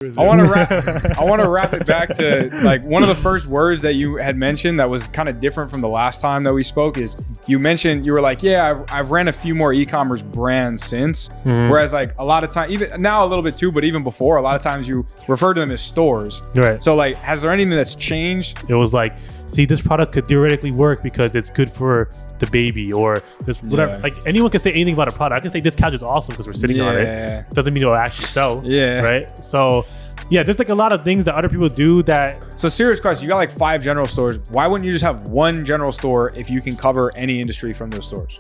I want to wrap it back to like one of the first words that you had mentioned that was kind of different from the last time that we spoke is you mentioned, you were like, yeah, I've ran a few more e-commerce brands since. Whereas like a lot of time, even now a little bit too, but even before, a lot of times you refer to them as stores. Right. So like, has there anything that's changed? It was like, see, this product could theoretically work because it's good for the baby or this whatever. Like anyone can say anything about a product. I can say this couch is awesome because we're sitting on it. Doesn't mean it'll actually sell. Right. So yeah, there's like a lot of things that other people do that. So serious question, you got like 5 general stores. Why wouldn't you just have one general store if you can cover any industry from those stores?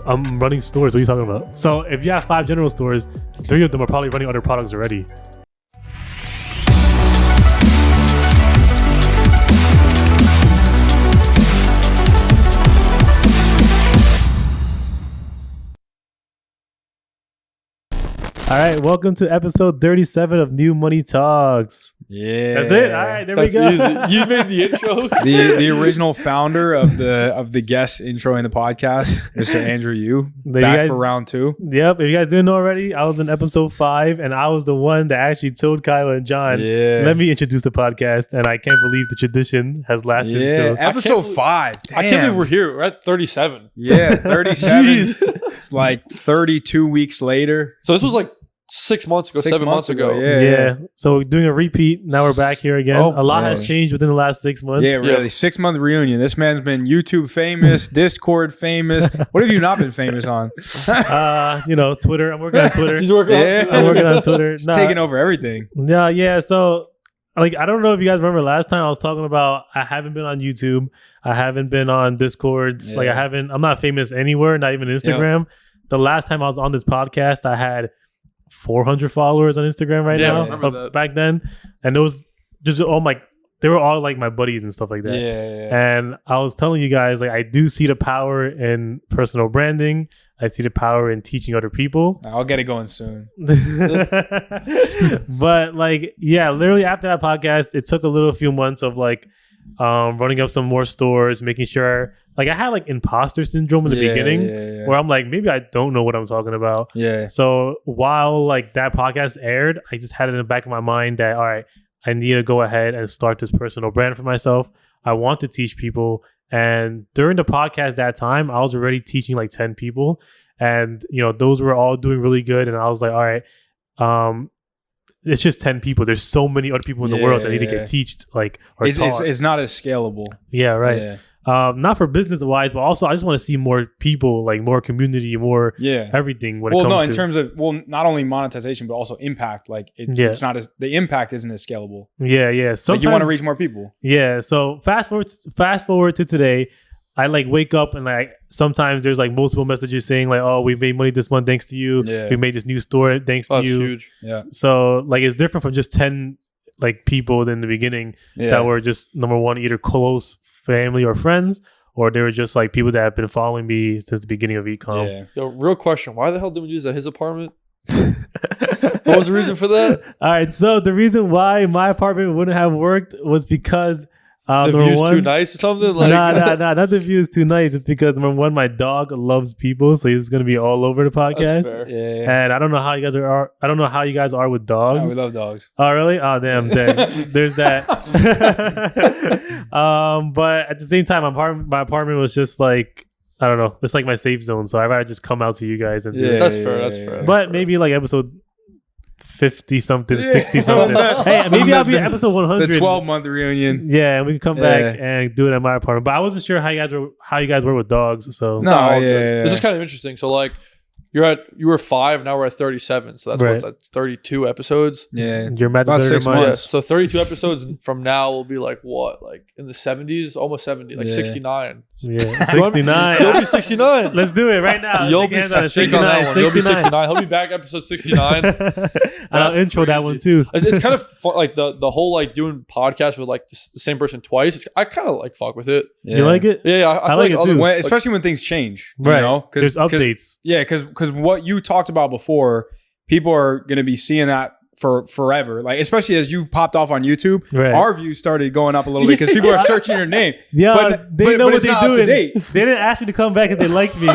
I'm running stores. What are you talking about? So if you have 5 general stores, 3 of them are probably running other products already. All right, welcome to episode 37 of New Money Talks. Yeah, that's it. All right, there we go. Easy. You made the intro. the original founder of the guest introing the podcast, Mr. Andrew Yu, back for round 2. Yep. If you guys didn't know already, I was in episode 5, and I was the one that actually told Kyle and John, let me introduce the podcast, and I can't believe the tradition has lasted until episode 5. Damn. I can't believe we're here. We're at 37. Yeah, 37. Like 32 weeks later. So this was like 6 months ago, 7 months ago. Yeah. So we're doing a repeat. Now we're back here again. A lot has changed within the last 6 months. Yeah, really. 6-month reunion. This man's been YouTube famous, Discord famous. What have you not been famous on? Twitter. I'm working on Twitter. I'm working on Twitter. It's taking over everything. Yeah. So like, I don't know if you guys remember last time I was talking about I haven't been on YouTube. I haven't been on Discords. Like I'm not famous anywhere, not even Instagram. The last time I was on this podcast, I had 400 followers on Instagram now back then. And it was just they were all like my buddies and stuff like that. And I was telling you guys, like, I do see the power in personal branding. I see the power in teaching other people. I'll get it going soon. But like, yeah, literally after that podcast, it took a few months of like, running up some more stores, making sure like I had like imposter syndrome in the beginning where I'm like, maybe I don't know what I'm talking about. So while like that podcast aired, I just had it in the back of my mind that, all right, I need to go ahead and start this personal brand for myself. I want to teach people. And during the podcast that time, I was already teaching like 10 people, and those were all doing really good. And I was like, all right, it's just 10 people. There's so many other people in the world that need to get taught. It's not as scalable. Yeah, right. Not for business wise, but also I just want to see more people, like more community, more everything. In terms of not only monetization but also impact. Like it's not as the impact isn't as scalable. Yeah. Sometimes like you want to reach more people. Yeah. So fast forward to today. I like wake up and like sometimes there's like multiple messages saying like, oh, we made money this month thanks to you. We made this new store thanks to you. Huge. Yeah. So like it's different from just 10 like people in the beginning that were just number one, either close family or friends, or they were just like people that have been following me since the beginning of Ecom. Yeah. The real question, why the hell did we use his apartment? What was the reason for that? All right. So the reason why my apartment wouldn't have worked was because the view's too nice or something? Like, nah, not the view is too nice. It's because number one, my dog loves people, so he's gonna be all over the podcast. That's fair. Yeah. And I don't know how you guys are. I don't know how you guys are with dogs. We love dogs. Oh, really? Oh, damn. There's that. But at the same time, my apartment was just like, I don't know. It's like my safe zone, so I'd rather just come out to you guys and do it. That's fair. But maybe like episode 50 something, 60 something. Hey, maybe I'll be at episode 100. The 12-month reunion. Yeah, and we can come back and do it at my apartment. But I wasn't sure how you guys were with dogs. So This is kind of interesting. So like you were 5, now we're at 37. So that's 32 episodes. Yeah. You're mad about 6 months. Yeah, so 32 episodes from now will be like what? Like in the 70s, almost 70, like 69. Yeah, 69. You'll be 69. Let's do it right now. You'll be 69. You'll be 69. He'll be back episode 69. And I'll intro that one too. It's kind of fun, like the whole like doing podcasts with like the same person twice. I kind of like fuck with it. Yeah. You like it? Yeah, I like it too. Especially when things change. Right. You know? There's updates. Because what you talked about before, people are going to be seeing that for forever. Like, especially as you popped off on YouTube, Right. our views started going up a little bit because people are searching your name. Yeah, they know what it's they're not up to doing. date. They didn't ask me to come back because they liked me.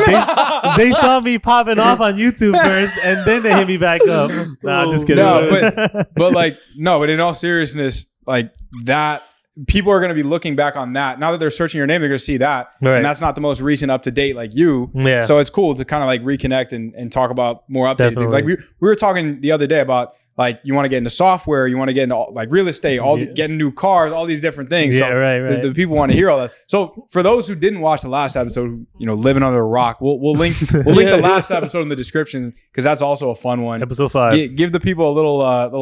They saw me popping off on YouTube first, and then they hit me back up. Nah, I'm just kidding. No, but in all seriousness, like that, people are going to be looking back on that. Now that they're searching your name, they're going to see that. Right. And that's not the most recent up to date like you. Yeah. So it's cool to kind of like reconnect and talk about more updated things. Definitely. Like we were talking the other day about like you want to get into software, you want to get into like real estate, getting new cars, all these different things. Yeah, so right. The people want to hear all that. So for those who didn't watch the last episode, living under a rock, we'll link the last episode in the description because that's also a fun one. Episode 5. Give the people a little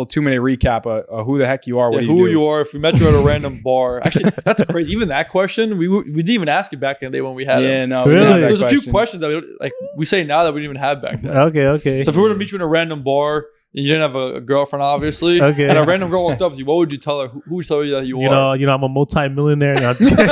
2-minute recap of who the heck you are. What do you who do? you are. If we met you at a random bar, actually, that's crazy. Even that question, we didn't even ask it back in the day when we had it. Yeah, no. Really? There's a few questions that we say now that we didn't even have back then. Okay. So if we were to meet you in a random bar, you didn't have a girlfriend, obviously. Okay. And a random girl walked up to you. What would you tell her? Who would you tell you that you are? I'm a multi-millionaire. No, I'm just kidding.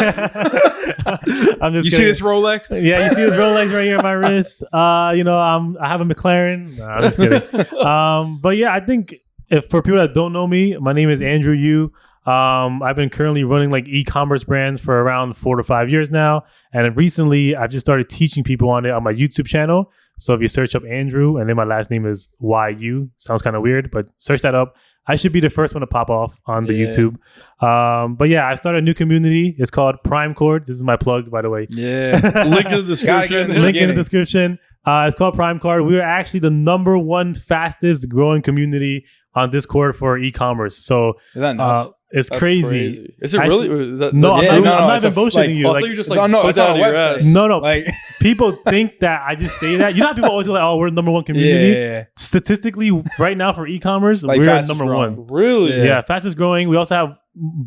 I'm just You kidding. see this Rolex? Yeah, you see this Rolex right here on my wrist. I have a McLaren. No, I'm just kidding. But yeah, I think if for people that don't know me, my name is Andrew Yu. I've been currently running like e-commerce brands for around 4 to 5 years now. And recently I've just started teaching people on it on my YouTube channel. So if you search up Andrew and then my last name is YU, sounds kind of weird, but search that up. I should be the first one to pop off on the YouTube. But yeah, I started a new community. It's called Prime Cord. This is my plug, by the way. Yeah. Link in the description. Link in the description. It's called Prime Card. We are actually the number 1 fastest growing community on Discord for e-commerce. So is that nuts? It's That's crazy. Is it really? Is that, No, Yeah, I'm no, not it's even a, bullshitting like, you. I Like, thought you just it's like on- no, put it's on that a on your website. ass. no. Like, People think that I just say that. You know how people always go like, "Oh, we're the number 1 community." yeah. Statistically, right now for e-commerce, Like we're fastest number growing. 1. Really? Yeah, fastest growing. We also have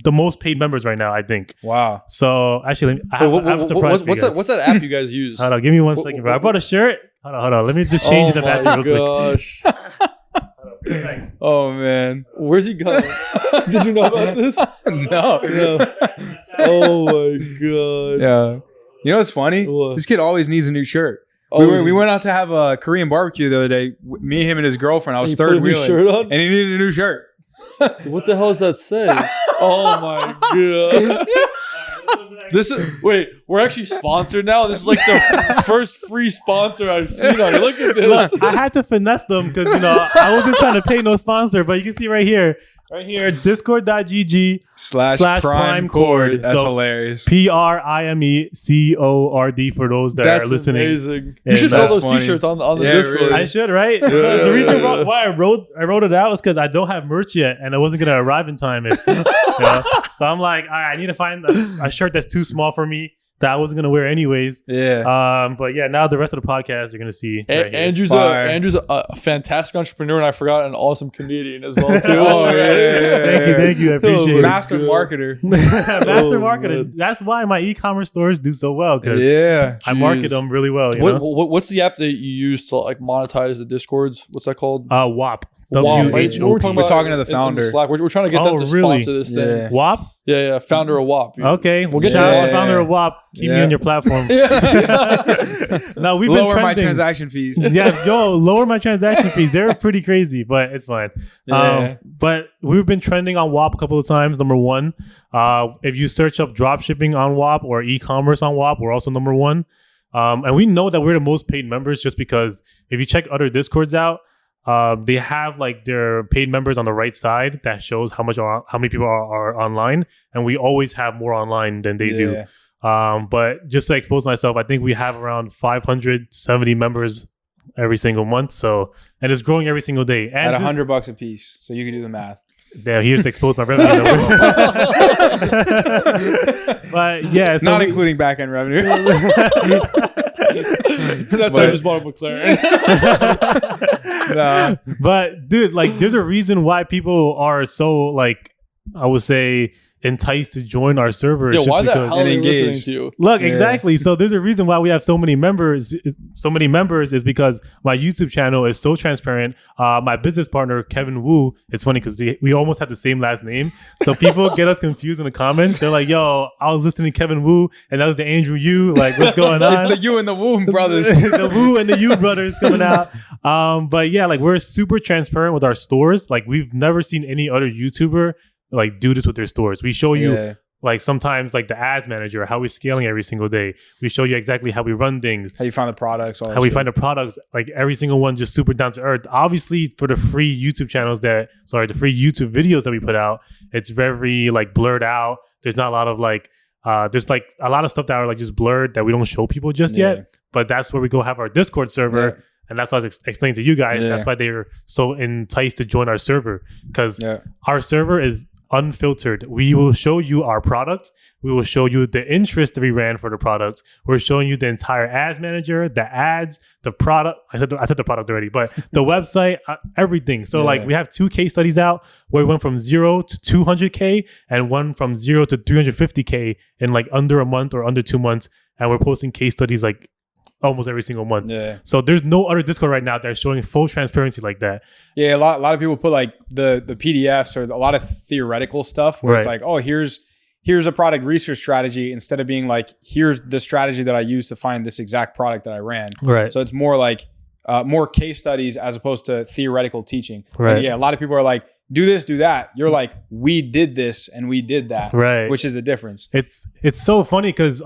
the most paid members right now, I think. Wow. So actually, I have a surprise for you guys. What's that app you guys use? Hold on, give me 1 second, bro. I bought a shirt. Hold on. Let me just change it up after real quick. Gosh. Oh man. Where's he going? Did you know about this? No. Oh my god. Yeah. You know what's funny? What? This kid always needs a new shirt. We went out to have a Korean barbecue the other day. Me, him, and his girlfriend. I was third wheeling, shirt on? and he needed a new shirt. Dude, what the hell does that say? Oh my god. We're actually sponsored now. This is like the first free sponsor I've seen on it. Look at this. Look, I had to finesse them because I wasn't trying to pay no sponsor, but you can see right here, discord.gg / prime cord. That's So, hilarious. PRIMECORD for those that are listening. Amazing. You And should sell that's those funny. t-shirts on the Yeah, Discord. really. I should, right? The reason why I wrote it out is because I don't have merch yet, and it wasn't gonna arrive in time. So I'm like, all right, I need to find a shirt that's too small for me that I wasn't gonna wear anyways. Yeah. But yeah, now the rest of the podcast you're gonna see. Right here. Andrew's a fantastic entrepreneur, and I forgot an awesome comedian as well too. Oh, yeah. Thank you. I appreciate it. Master marketer. Master Oh, marketer. man. That's why my e-commerce stores do so well because Yeah. I market Jeez. them really well. What's the app that you use to like monetize the Discords? What's that called? WAP. Wow, WHOP. We're talking to the in founder. Slack. We're trying to get them to really? sponsor this thing. Yeah. WAP. Yeah, founder of WAP. Okay, we'll get Yeah. shout out to the founder of WAP. Keep me Yeah. on your platform. Now we've Lower been my trending. transaction fees. Lower my transaction fees. They're pretty crazy, but it's fine. Yeah. But we've been trending on WAP a couple of times. Number 1, if you search up dropshipping on WAP or e-commerce on WAP, we're also number 1. And we know that we're the most paid members just because if you check other Discords out, they have like their paid members on the right side that shows how many people are online, and we always have more online than they do. But just to expose myself, I think we have around 570 members every single month. So, and it's growing every single day. And At $100 a piece, so you can do the math. Damn, he just exposed my revenue number. But yeah, so Not including back end revenue. That's why I just bought a McLaren. But dude, like, there's a reason why people are so like, I would say, entice to join our server. Yeah, It's why just the because- hell are you listening engaged. to you? Look, Yeah. exactly. So there's a reason why we have so many members. So many members is because my YouTube channel is so transparent. My business partner Kevin Wu. It's funny because we almost have the same last name, so people get us confused in the comments. They're like, "Yo, I was listening to Kevin Wu, and that was the Andrew Yu. Like, what's going on?" It's the you and the Womb brothers. The Wu and the Yu brothers coming out. But yeah, like we're super transparent with our stores. Like we've never seen any other YouTuber like do this with their stores. We show you. Yeah. Like sometimes like the ads manager, how we're scaling every single day. We show you exactly how we run things, How you find the products, all that how we shit. find the products, like every single one just super down to earth. Obviously for the free YouTube the free YouTube videos that we put out, it's very like blurred out. There's not a lot of like, there's like a lot of stuff that are like just blurred that we don't show people just yet. But that's where we go have our Discord server. Yeah. And that's what I was explaining to you guys. Yeah. That's why they're so enticed to join our server, because our server is unfiltered. We will show you our product. We will show you the interest that we ran for the product. We're showing you the entire ads manager, the ads, the product. I said the product already, but the website, everything. So like we have 2 case studies out where we went from 0 to 200K and one from 0 to 350K in like under a month or under 2 months. And we're posting case studies like almost every single month. Yeah. So there's no other Discord right now that's showing full transparency like that. Yeah, a lot of people put like the PDFs or a lot of theoretical stuff where it's like, oh, here's a product research strategy instead of being like, here's the strategy that I used to find this exact product that I ran. Right. So it's more like more case studies as opposed to theoretical teaching. Right. And yeah, a lot of people are like, do this, do that. You're like, we did this and we did that. Right. Which is the difference. It's so funny because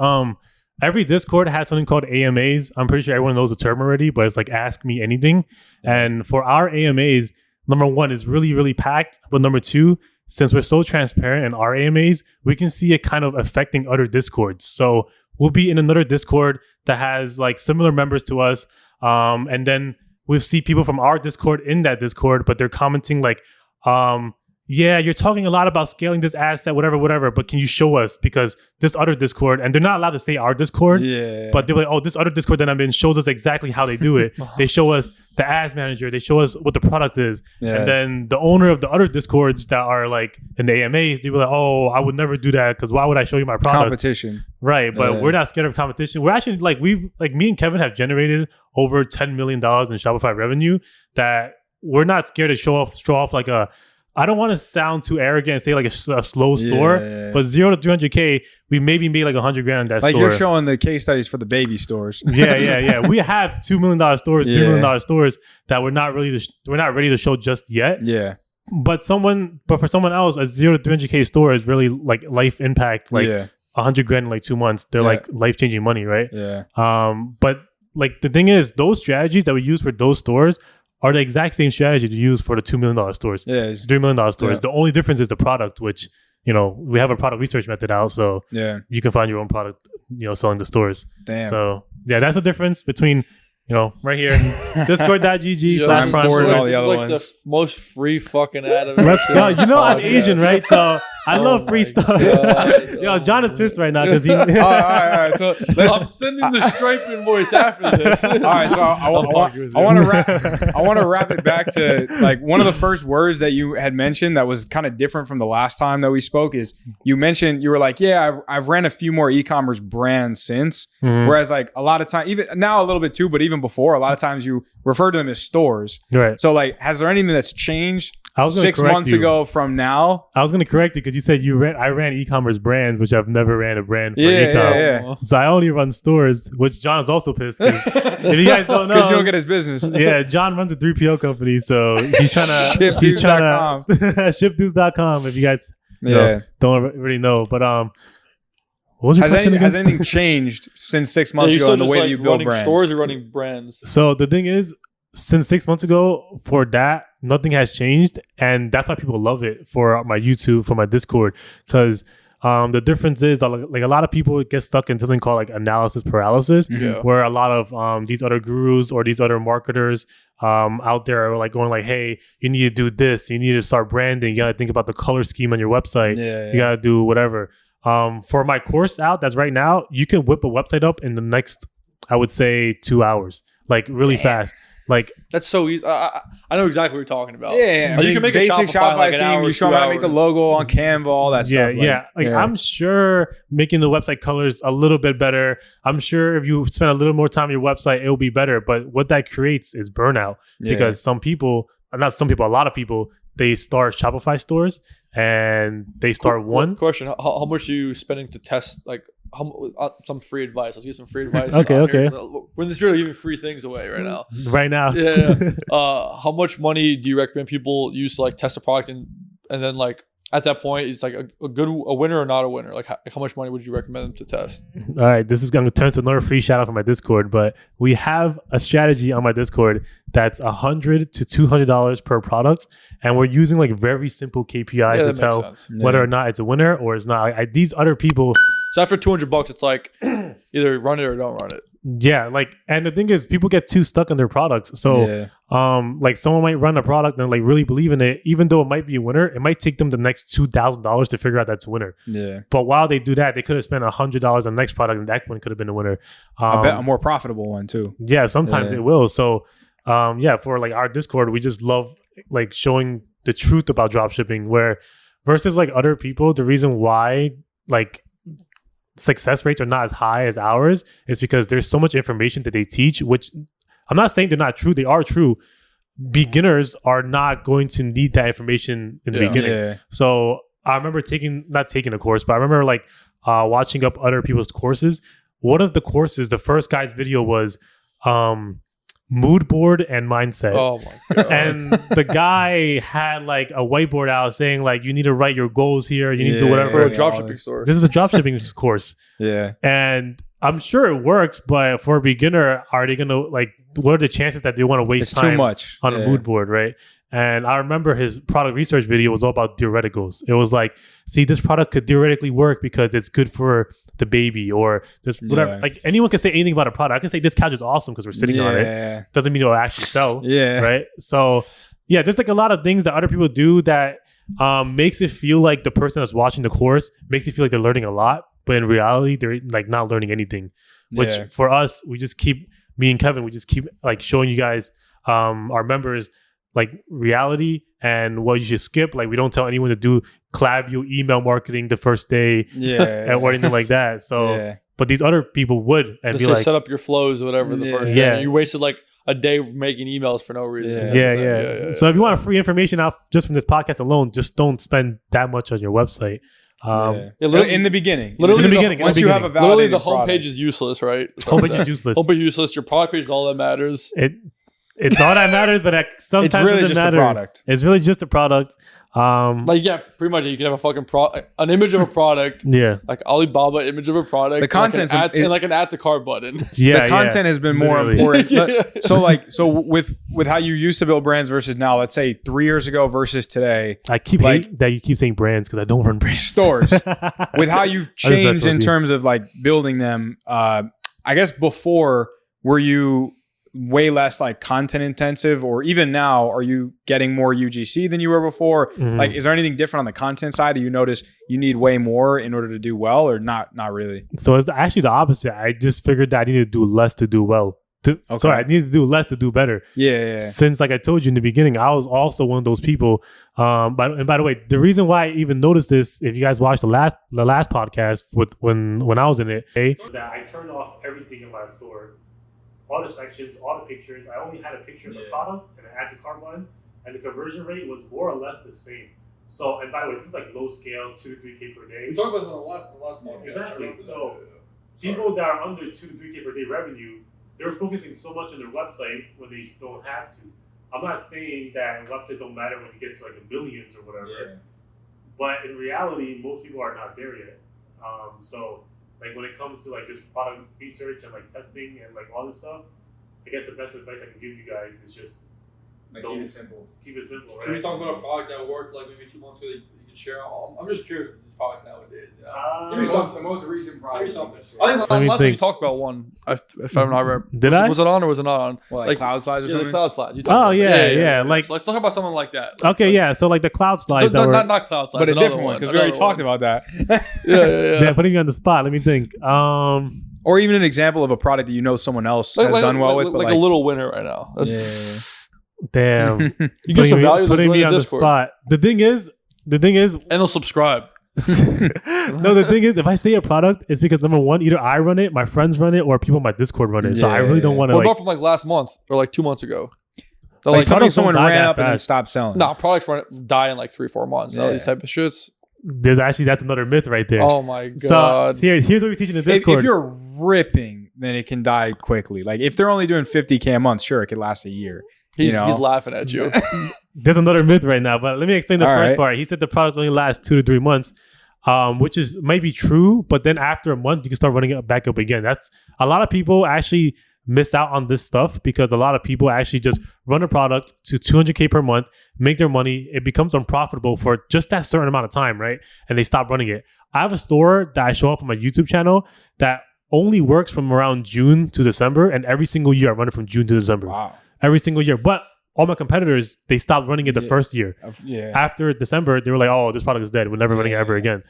every Discord has something called AMAs. I'm pretty sure everyone knows the term already, but it's like ask me anything. Yeah. And for our AMAs, number one, is really, really packed. But number two, since we're so transparent in our AMAs, we can see it kind of affecting other Discords. So we'll be in another Discord that has like similar members to us. And then we'll see people from our Discord in that Discord, but they're commenting like, yeah, you're talking a lot about scaling this asset, whatever, but can you show us? Because this other Discord, and they're not allowed to say our Discord, but they're like, oh, this other Discord that I'm in shows us exactly how they do it. They show us the ads manager, they show us what the product is. Yeah. And then the owner of the other Discords that are like in the AMAs, they were like, oh, I would never do that because why would I show you my product? Competition. Right, but we're not scared of competition. We're actually like, me and Kevin have generated over $10 million in Shopify revenue that we're not scared to show off like a, I don't want to sound too arrogant and say like a slow store, but 0 to 300K, we maybe made like $100,000 in that store. Like you're showing the case studies for the baby stores. Yeah. We have $2 million stores, $3 million stores that we're not ready to show just yet. Yeah. But for someone else, a 0 to 300K store is really like life impact, like $100,000 in like 2 months. They're like life changing money, right? Yeah. But like the thing is, those strategies that we use for those stores are the exact same strategy to use for the $2 million stores, $3 million stores. The only difference is the product, which, you know, we have a product research method out, so you can find your own product, you know, selling the stores. Damn. So yeah, that's the difference between, you know, right here, discord.gg/prime. All the other ones. The most free fucking ad of Let's go. You know I'm Asian, right? So I love free stuff. Yo, John is pissed right now because he. all right. So I'm sending the Stripe invoice after this. All right, so I want to wrap it back to like one of the first words that you had mentioned that was kind of different from the last time that we spoke is you were like, yeah, I've ran a few more e-commerce brands since, whereas like a lot of time, even now a little bit too, but even before, a lot of times you refer to them as stores. Right. So like, has there anything that's changed 6 months ago from now? I was going to correct you because you said I ran e-commerce brands, which I've never ran a brand for e-com. Yeah. So I only run stores, which John is also pissed because if you guys don't know, because you don't get his business. Yeah, John runs a 3PL company, so he's trying to shipdudes.com. If you guys don't really know, but what was your question again? Has anything changed since 6 months ago in the way that you build brands? Stores or running brands? So the thing is, since 6 months ago, for that, nothing has changed. And that's why people love it for my YouTube, for my Discord. Because the difference is that, like, a lot of people get stuck in something called like analysis paralysis, where a lot of these other gurus or these other marketers out there are like going like, hey, you need to do this. You need to start branding. You got to think about the color scheme on your website. You got to do whatever. For my course out, that's right now, you can whip a website up in the next, I would say, 2 hours, like really fast. Like that's so easy. I know exactly what you're talking about. Yeah, you can make basic a Shopify, like an theme. hour, You show them how to make the 2 hours. logo on Canva, all that stuff. I'm sure making the website colors a little bit better. I'm sure if you spend a little more time on your website, it'll be better. But what that creates is burnout because a lot of people, they start Shopify stores and they start one. Question: How much are you spending to test like? Some free advice. Let's get some free advice. Okay. We're in the spirit of giving free things away right now. Right now. Yeah. How much money do you recommend people use to like test a product and then like at that point it's like a winner or not a winner? Like how much money would you recommend them to test? All right, this is going to turn to another free shout out from my Discord, but we have a strategy on my Discord that's $100 to $200 per product, and we're using like very simple KPIs to tell whether or not it's a winner or it's not. These other people. So after $200, it's like either run it or don't run it. Yeah, like, and the thing is, people get too stuck on their products. So, like, someone might run a product and like really believe in it, even though it might be a winner. It might take them the next $2,000 to figure out that's a winner. Yeah. But while they do that, they could have spent $100 on the next product, and that one could have been a winner. I bet a more profitable one too. Yeah, sometimes it will. So, for like our Discord, we just love like showing the truth about dropshipping. Where versus like other people, the reason why like success rates are not as high as ours is because there's so much information that they teach, which I'm not saying they're not true. They are true. Beginners are not going to need that information in the beginning. Yeah. So I remember not taking a course, but I remember like watching up other people's courses. One of the courses, the first guy's video was mood board and mindset. Oh my god. And the guy had like a whiteboard out saying like you need to write your goals here, you need to do whatever. For a dropshipping store. This is a dropshipping course. Yeah. And I'm sure it works, but for a beginner, are they gonna like what are the chances that they want to waste time too much on a mood board, right? And I remember his product research video was all about theoreticals. It was like, see, this product could theoretically work because it's good for the baby or this whatever. Yeah. Like anyone can say anything about a product. I can say this couch is awesome because we're sitting on it. Doesn't mean it'll actually sell. Right. So yeah, there's like a lot of things that other people do that makes it feel like the person that's watching the course makes it feel like they're learning a lot, but in reality, they're like not learning anything. Which for us, me and Kevin, we just keep like showing you guys, our members, like reality and what you should skip. Like we don't tell anyone to do Klaviyo email marketing the first day or anything like that. So, but these other people would and just be like, set up your flows or whatever the first day. You wasted like a day making emails for no reason. So if you want free information out just from this podcast alone, just don't spend that much on your website. In the beginning. Once you have a literally the homepage is useless, right? Homepage is useless. Homepage useless. Your product page is all that matters. It's all that matters, but sometimes it's really it doesn't just matter. A product. It's really just a product. Pretty much. You can have a fucking an image of a product. Like Alibaba image of a product. The content and like an add to cart button. The content has been more important. So with how you used to build brands versus now, let's say 3 years ago versus today. I keep hate that you keep saying brands because I don't run brands. Stores. With how you've changed in terms of like building them. I guess before were you way less like content intensive, or even now are you getting more UGC than you were before? Like is there anything different on the content side that you notice you need way more in order to do well, or not really? So it's actually the opposite. I just figured that I need to do less to do well. Sorry, I need to do less to do better. Since like I told you in the beginning, I was also one of those people. By the way, the reason why I even noticed this, if you guys watched the last podcast with when I was in it, was that I turned off everything in my store. All the sections, all the pictures. I only had a picture of the product and an add to cart button, and the conversion rate was more or less the same. So, and by the way, this is like low scale, 2 to 3K per day. We talked about this on the last podcast. Exactly. So, people that are under 2 to 3K per day revenue, they're focusing so much on their website when they don't have to. I'm not saying that websites don't matter when you get to like the millions or whatever, but in reality, most people are not there yet. So. Like when it comes to like just product research and like testing and like all this stuff, I guess the best advice I can give you guys is just like keep it simple. Keep it simple, right? Can we talk about a product that worked like maybe 2 months ago that you can share? I'm just curious with these products nowadays. Give me something. The most recent product. Give me something. I think last time you talked about one. If I'm not remember. Did I? Was it on or was it not on? Well, like cloud slides or something? The cloud slides. Oh yeah. Like so let's talk about something like that. Okay, yeah. So like the cloud slides. Not cloud slides, but a different one because we already talked about that. Yeah. Putting me on the spot. Let me think. Or Or even an example of a product that you know someone else has done well with. But like a little winner right now. Damn. You get some value putting me on the Discord. spot. The thing is, and they'll subscribe. no, the thing is, if I say a product, it's because number one, either I run it, my friends run it, or people on my Discord run it. So I really don't want to. What about from like last month or like 2 months ago? Like someone ran up and then stopped selling. Nah, products die in like 3-4 months. All these type of shits. That's another myth right there. Oh my god. So here's what we teach in the Discord. If you're ripping, then it can die quickly. Like if they're only doing 50K a month, sure, it could last a year. He's laughing at you. There's another myth right now, but let me explain the first part. He said the products only last 2 to 3 months, which might be true, but then after a month, you can start running it back up again. That's a lot of people actually miss out on this stuff because a lot of people actually just run a product to 200K per month, make their money. It becomes unprofitable for just that certain amount of time, right? And they stop running it. I have a store that I show up on my YouTube channel that only works from around June to December, and every single year I run it from June to December. Wow. Every single year. But all my competitors, they stopped running it the first year. After December, they were like, oh, this product is dead. We're never running it ever again.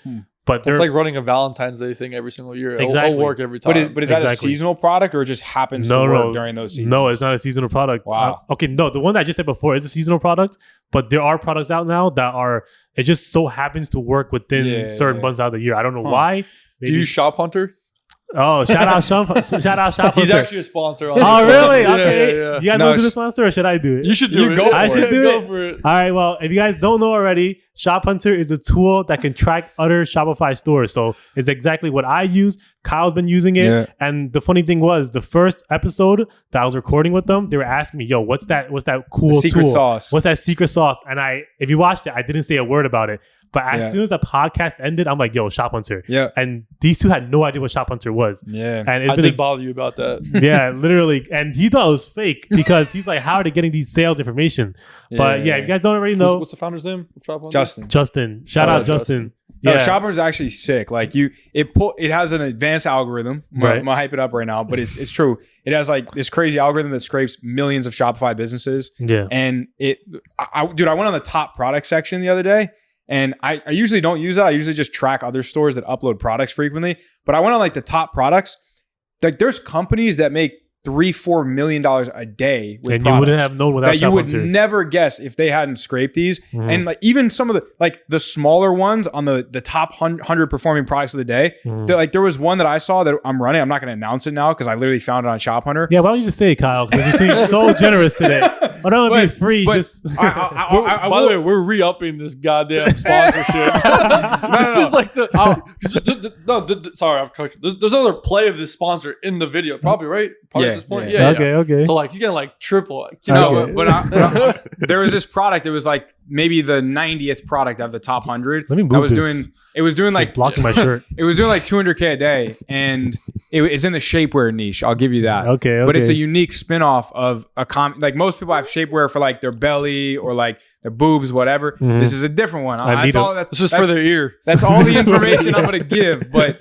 But it's like running a Valentine's Day thing every single year. It'll work every time. But is that a seasonal product or it just happens to work during those seasons? No, it's not a seasonal product. Wow. Okay, no, the one that I just said before is a seasonal product, but there are products out now that are, it just so happens to work within certain months out of the year. I don't know why. Maybe. Do you use Shop Hunter? Oh, shout out Shop Hunter. He's actually a sponsor. On oh, really? Yeah, okay. yeah. You guys want to do the sponsor or should I do it? You should do it. I should do Go it. for it. All right. Well, if you guys don't know already, Shop Hunter is a tool that can track other Shopify stores. So it's exactly what I use. Kyle's been using it. Yeah. And the funny thing was, the first episode that I was recording with them, they were asking me, yo, what's that cool secret sauce? What's that secret sauce? And if you watched it, I didn't say a word about it. But as soon as the podcast ended, I'm like, yo, Shop Hunter. Yeah. And these two had no idea what Shop Hunter was. Yeah. And I did bother you about that. Yeah, literally. And he thought it was fake because he's like, how are they getting these sales information? But if you guys don't already know. What's the founder's name of Shop Hunter? Justin. Shout out Justin. No, Shop Hunter is actually sick. Like it has an advanced algorithm. I'm gonna hype it up right now, but it's true. It has like this crazy algorithm that scrapes millions of Shopify businesses. Yeah. And I went on the top product section the other day. And I usually don't use that. I usually just track other stores that upload products frequently. But I went on like the top products. Like there's companies that make $3-4 million a day with and products you wouldn't have known without that you would never guess if they hadn't scraped these. Mm-hmm. And like even some of the smaller ones on the top 100 performing products of the day. Mm-hmm. There was one that I saw that I'm running. I'm not going to announce it now because I literally found it on Shop Hunter. Yeah, why don't you just say it, Kyle? Because you seem so generous today. Why don't it be free? By the way, we're re-upping this goddamn sponsorship. This is like sorry, I'm correct. There's another play of this sponsor in the video, probably, right? Probably at this point. Yeah. Okay. So like he's getting like triple. But there was this product. It was like maybe the 90th product of the top 100. Let me move this. It was doing like blocking my shirt. It was doing like 200K a day, and it's in the shapewear niche. I'll give you that. Okay. But it's a unique spinoff of like most people have shapewear for like their belly or like their boobs, whatever. Mm-hmm. This is a different one. This is for their ear. That's all the information I'm gonna give. But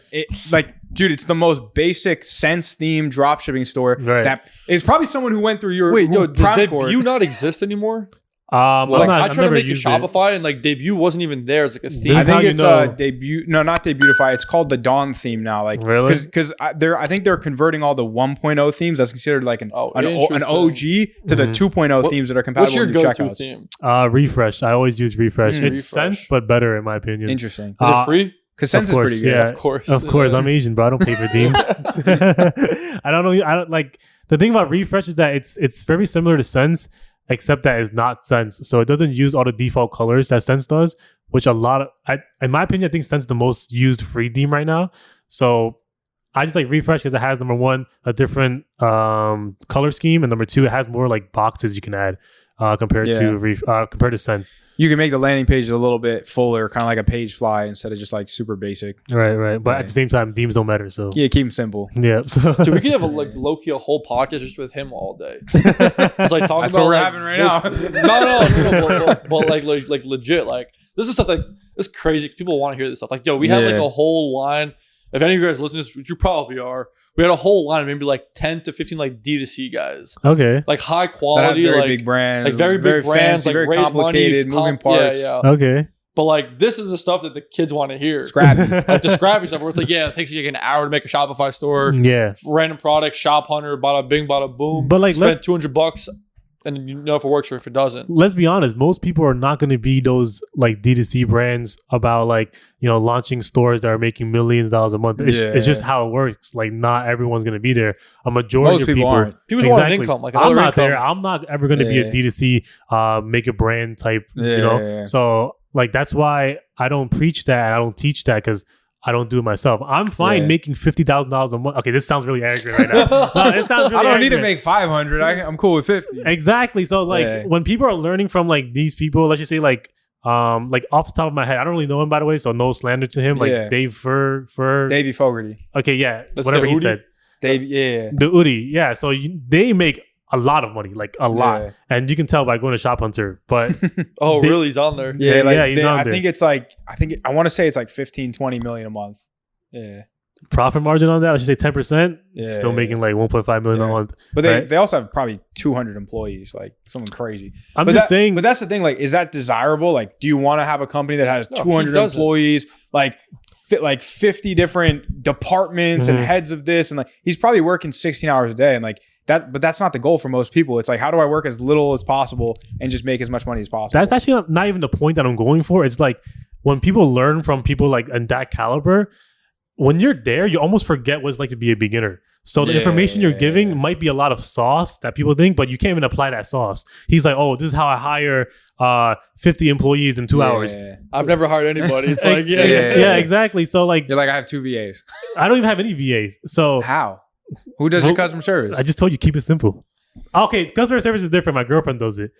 dude, it's the most basic Sense themed dropshipping store. Right. That is probably someone who went through your does Debut not exist anymore? I tried to make a Shopify and like Debut wasn't even there as like a theme. I think it's Debut. No, not Debutify. It's called the Dawn theme now. Like really? Because I think they're converting all the 1.0 themes that's considered like an OG to the 2.0 themes that are compatible with your go-to checkouts. Theme? Refresh. I always use Refresh. It's Sense, but better in my opinion. Interesting. Is it free? Because Sense is pretty good. Yeah, of course. I'm Asian, bro. I don't pay for themes. I don't know. I don't like the thing about Refresh is that it's very similar to Sense, except that it's not Sense. So it doesn't use all the default colors that Sense does, which in my opinion, I think Sense is the most used free theme right now. So I just like Refresh because it has, number one, a different color scheme, and number two, it has more like boxes you can add compared to Sense. You can make the landing pages a little bit fuller, kind of like a page fly instead of just like super basic. Right. But at the same time, themes don't matter. So yeah, keep them simple. Yeah. So we could have low-key a whole podcast just with him all day. It's like talking That's about what we're having right now. But like legit, like this is stuff like it's crazy. People want to hear this stuff. Like, yo, we had like a whole line. If any of you guys listen to this, which you probably are, we had a whole line of maybe like 10 to 15 like D2C guys. Okay. Like high quality, very like big brands. Like very big brands, fancy, like very raise complicated, money, moving parts. Yeah. Okay. But like, this is the stuff that the kids want to hear. Scrappy. Like the scrappy stuff where it's like, yeah, it takes you like an hour to make a Shopify store. Yeah. Random product, Shop Hunter, bada bing, bada boom. But like, spend $200 and you know if it works or if it doesn't. Let's be honest. Most people are not going to be those like D2C brands about like, you know, launching stores that are making millions of dollars a month. It's just how it works. Like, not everyone's going to be there. A majority of people aren't. People want an income. Like I'm not income. there. I'm not ever going to be a D2C, make a brand type, you know? So like, that's why I don't preach that. I don't teach that because I don't do it myself. I'm fine making $50,000 a month. Okay, this sounds really arrogant right now. No, it sounds really I don't arrogant. need to make 500. I'm cool with 50. Exactly. So like when people are learning from like these people, let's just say like off the top of my head, I don't really know him by the way, so no slander to him. Like Davey Fogarty. Okay, yeah, That's whatever he Udi? said. The Udi, yeah. So they make a lot of money, like a lot, and you can tell by going to Shop Hunter. But really? He's on there. Yeah, like he's on there. I want to say it's like 15-20 million a month. Yeah. Profit margin on that, let's just say 10%. Still making like 1.5 million a month. But they also have probably 200 employees, like something crazy. I'm just saying. But that's the thing. Like, is that desirable? Like, do you want to have a company that has 200 employees, like 50 different departments and heads of this, and like he's probably working 16 hours a day, and like that. But that's not the goal for most people. It's like, how do I work as little as possible and just make as much money as possible? That's actually not even the point that I'm going for. It's like when people learn from people like in that caliber. When you're there, you almost forget what it's like to be a beginner. So the information you're giving might be a lot of sauce that people think, but you can't even apply that sauce. He's like, oh, this is how I hire 50 employees in 2 hours. I've never hired anybody. It's like, exactly. So like, you're like, I have 2 VAs. I don't even have any VAs. So how? Who does your customer service? I just told you, keep it simple. Okay, customer service is different. My girlfriend does it.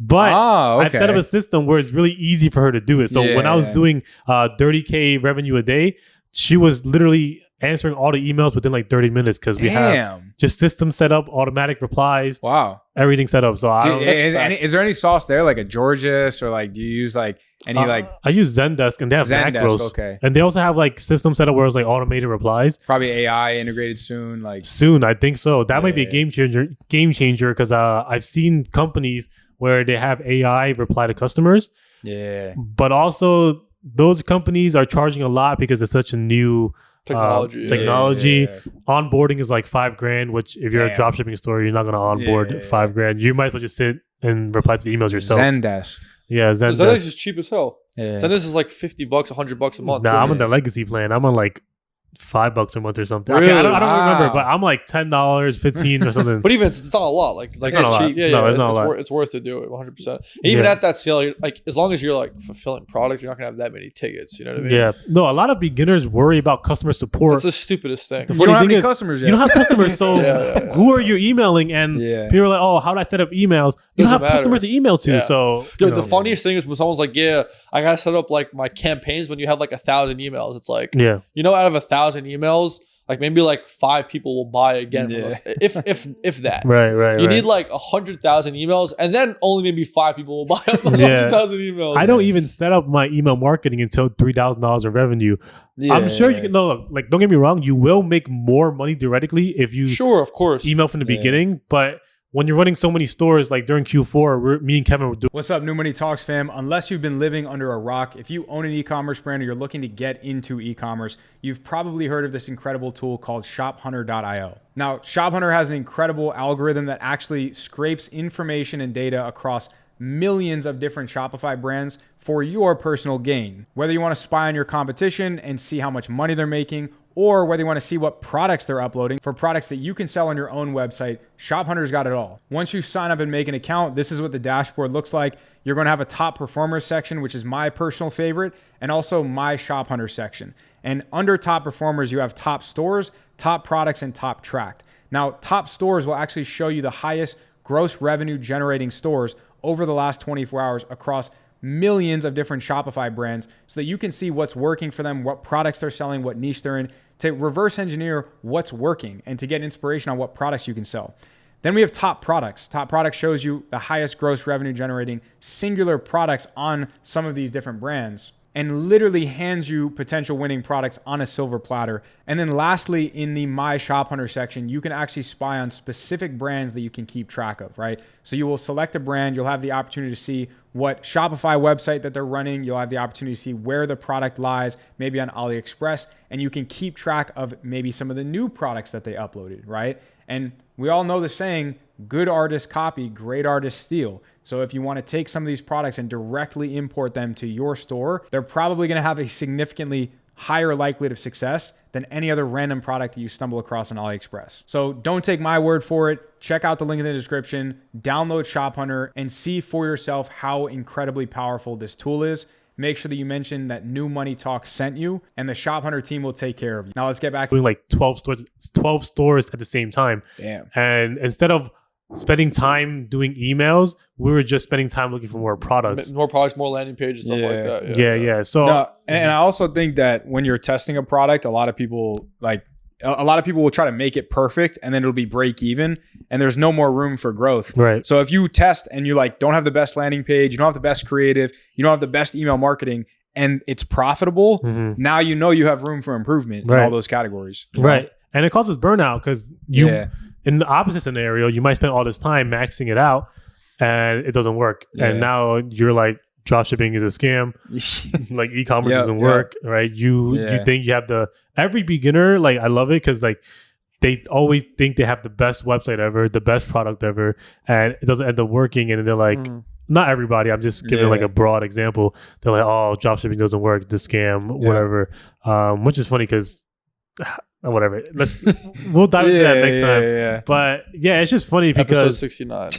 But I've set up a system where it's really easy for her to do it. So when I was doing 30K revenue a day, she was literally answering all the emails within like 30 minutes because we have just system set up, automatic replies. Wow. Everything set up. So is there any sauce there, like a Georges, or like do you use like any I use Zendesk and they have macros. Okay. And they also have like system set up where it's like automated replies. Probably AI integrated soon. Soon, I think so. That might be a game changer because I've seen companies where they have AI reply to customers. Yeah. But also those companies are charging a lot because it's such a new technology. Onboarding is like $5,000, which if you're a dropshipping store, you're not going to onboard $5,000. You might as well just sit and reply to the emails yourself. Zendesk. Yeah, Zendesk. Zendesk is cheap as hell. Yeah. Zendesk is like $50, $100 a month. Nah, I'm on the legacy plan. I'm on like $5 a month or something. Really? Okay, I don't remember, but I'm like $10, $15 or something. But even it's not a lot. Like it's cheap. Yeah, no, it's not a lot. It's worth to do it 100%. And even at that scale, like as long as you're like fulfilling product, you're not gonna have that many tickets. You know what I mean? Yeah. No, a lot of beginners worry about customer support. That's the stupidest thing. The you don't have funny any thing is, customers yet. you don't have customers, so who are you emailing? And people are like, oh, how do I set up emails? You don't have customers to email to. So the funniest thing is when someone's like, yeah, I gotta set up like my campaigns when you have like 1,000 emails. It's like, you know, out of 1,000 emails, like maybe like 5 people will buy again from us, if that. Right. You need like 100,000 emails, and then only maybe 5 people will buy up the 100,000 emails. I don't even set up my email marketing until $3,000 of revenue. I'm sure you can. No, look, like don't get me wrong, you will make more money theoretically if you of course email from the beginning, but when you're running so many stores, like during Q4, me and Kevin were doing. What's up, New Money Talks fam? Unless you've been living under a rock, if you own an e-commerce brand or you're looking to get into e-commerce, you've probably heard of this incredible tool called ShopHunter.io. Now, ShopHunter has an incredible algorithm that actually scrapes information and data across millions of different Shopify brands for your personal gain. Whether you want to spy on your competition and see how much money they're making, or whether you want to see what products they're uploading for products that you can sell on your own website, ShopHunter's got it all. Once you sign up and make an account, this is what the dashboard looks like. You're going to have a top performers section, which is my personal favorite, and also my ShopHunter section. And under top performers, you have top stores, top products, and top tracked. Now, top stores will actually show you the highest gross revenue generating stores over the last 24 hours across millions of different Shopify brands so that you can see what's working for them, what products they're selling, what niche they're in, to reverse engineer what's working and to get inspiration on what products you can sell. Then we have top products. Top products shows you the highest gross revenue generating singular products on some of these different brands. and literally hands you potential winning products on a silver platter. And then lastly, in the My Shop Hunter section, you can actually spy on specific brands that you can keep track of, right? So you will select a brand, you'll have the opportunity to see what Shopify website that they're running, you'll have the opportunity to see where the product lies, maybe on AliExpress, and you can keep track of maybe some of the new products that they uploaded, right? And we all know the saying, good artists copy, great artists steal. So if you want to take some of these products and directly import them to your store, they're probably going to have a significantly higher likelihood of success than any other random product that you stumble across on AliExpress. So don't take my word for it. Check out the link in the description, download Shop Hunter, and see for yourself how incredibly powerful this tool is. Make sure that you mention that New Money Talk sent you, and the Shop Hunter team will take care of you. Now let's get back to doing like 12 stores at the same time. Damn. And instead of spending time doing emails, we were just spending time looking for more products. More products, more landing pages, stuff like that. Yeah. So, no, and I also think that when you're testing a product, a lot of people will try to make it perfect, and then it'll be break even, and there's no more room for growth. Right. So if you test and you like don't have the best landing page, you don't have the best creative, you don't have the best email marketing, and it's profitable, now you know you have room for improvement in all those categories. Right. And it causes burnout because in the opposite scenario, you might spend all this time maxing it out and it doesn't work. And now you're like, dropshipping is a scam. Like e-commerce doesn't work, right? You think you have every beginner, like I love it because like they always think they have the best website ever, the best product ever, and it doesn't end up working. And they're like, not everybody, I'm just giving like a broad example. They're like, oh, dropshipping doesn't work, it's a scam, whatever. Which is funny because whatever. We'll dive into that next time. Yeah. But yeah, it's just funny because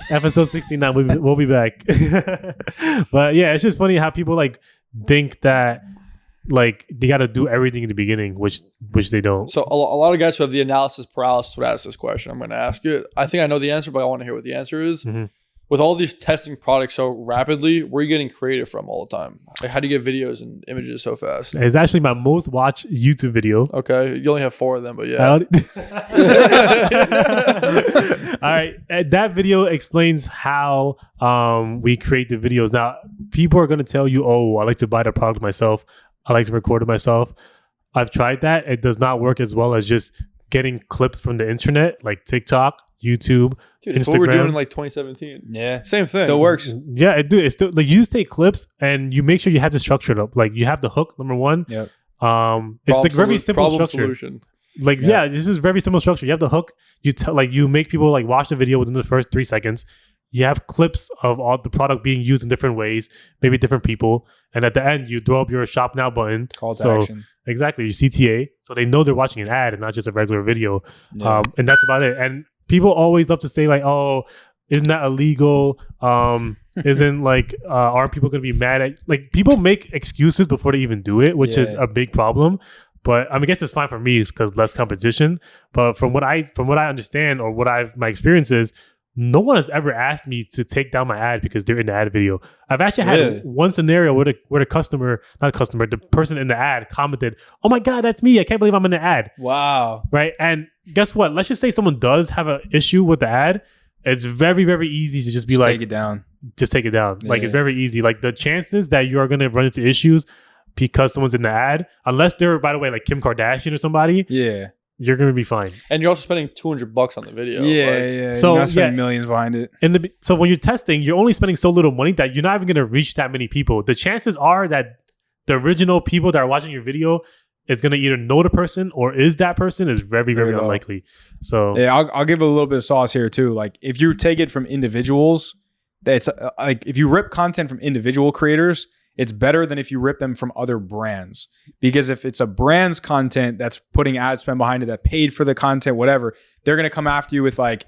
episode 69, we'll be back. But yeah, it's just funny how people like think that like they got to do everything in the beginning, which they don't. So a lot of guys who have the analysis paralysis would ask this question. I'm going to ask it. I think I know the answer, but I want to hear what the answer is. With all these testing products so rapidly, where are you getting creative from all the time? Like, how do you get videos and images so fast? It's actually my most watched YouTube video. Okay. You only have 4 of them, but yeah. All right. That video explains how we create the videos. Now, people are going to tell you, oh, I like to buy the product myself. I like to record it myself. I've tried that. It does not work as well as just getting clips from the internet, like TikTok, YouTube, Dude, Instagram. It's what we're doing in like 2017. Yeah. Same thing. Still works. Yeah, it's still like you just take clips and you make sure you have the structure up. Like you have the hook, number one. Yep. It's like very simple structure. Solution. Like this is very simple structure. You have the hook. You make people like watch the video within the first 3 seconds. You have clips of all the product being used in different ways, maybe different people, and at the end you throw up your shop now button. Call to action. Exactly, your CTA, so they know they're watching an ad and not just a regular video. And that's about it. And people always love to say like, "Oh, isn't that illegal? Isn't like aren't people going to be mad at?" Like people make excuses before they even do it, which is a big problem. But I guess it's fine for me because less competition. But from what I understand or my experience is, no one has ever asked me to take down my ad because they're in the ad video. I've actually had one scenario where the person in the ad commented, "Oh my God, that's me. I can't believe I'm in the ad." Wow. Right. And guess what? Let's just say someone does have an issue with the ad. It's very, very easy to just be like, take it down. Just take it down. Like it's very easy. Like the chances that you are going to run into issues because someone's in the ad, unless they're, by the way, like Kim Kardashian or somebody. Yeah. You're gonna be fine, and you're also spending $200 on the video. So you're not spending millions behind it. So when you're testing, you're only spending so little money that you're not even gonna reach that many people. The chances are that the original people that are watching your video is gonna either know the person or is that person is very, very unlikely. So yeah, I'll give a little bit of sauce here too. Like if you take it from individuals, that's like if you rip content from individual creators, it's better than if you rip them from other brands. Because if it's a brand's content that's putting ad spend behind it, that paid for the content, whatever, they're going to come after you with like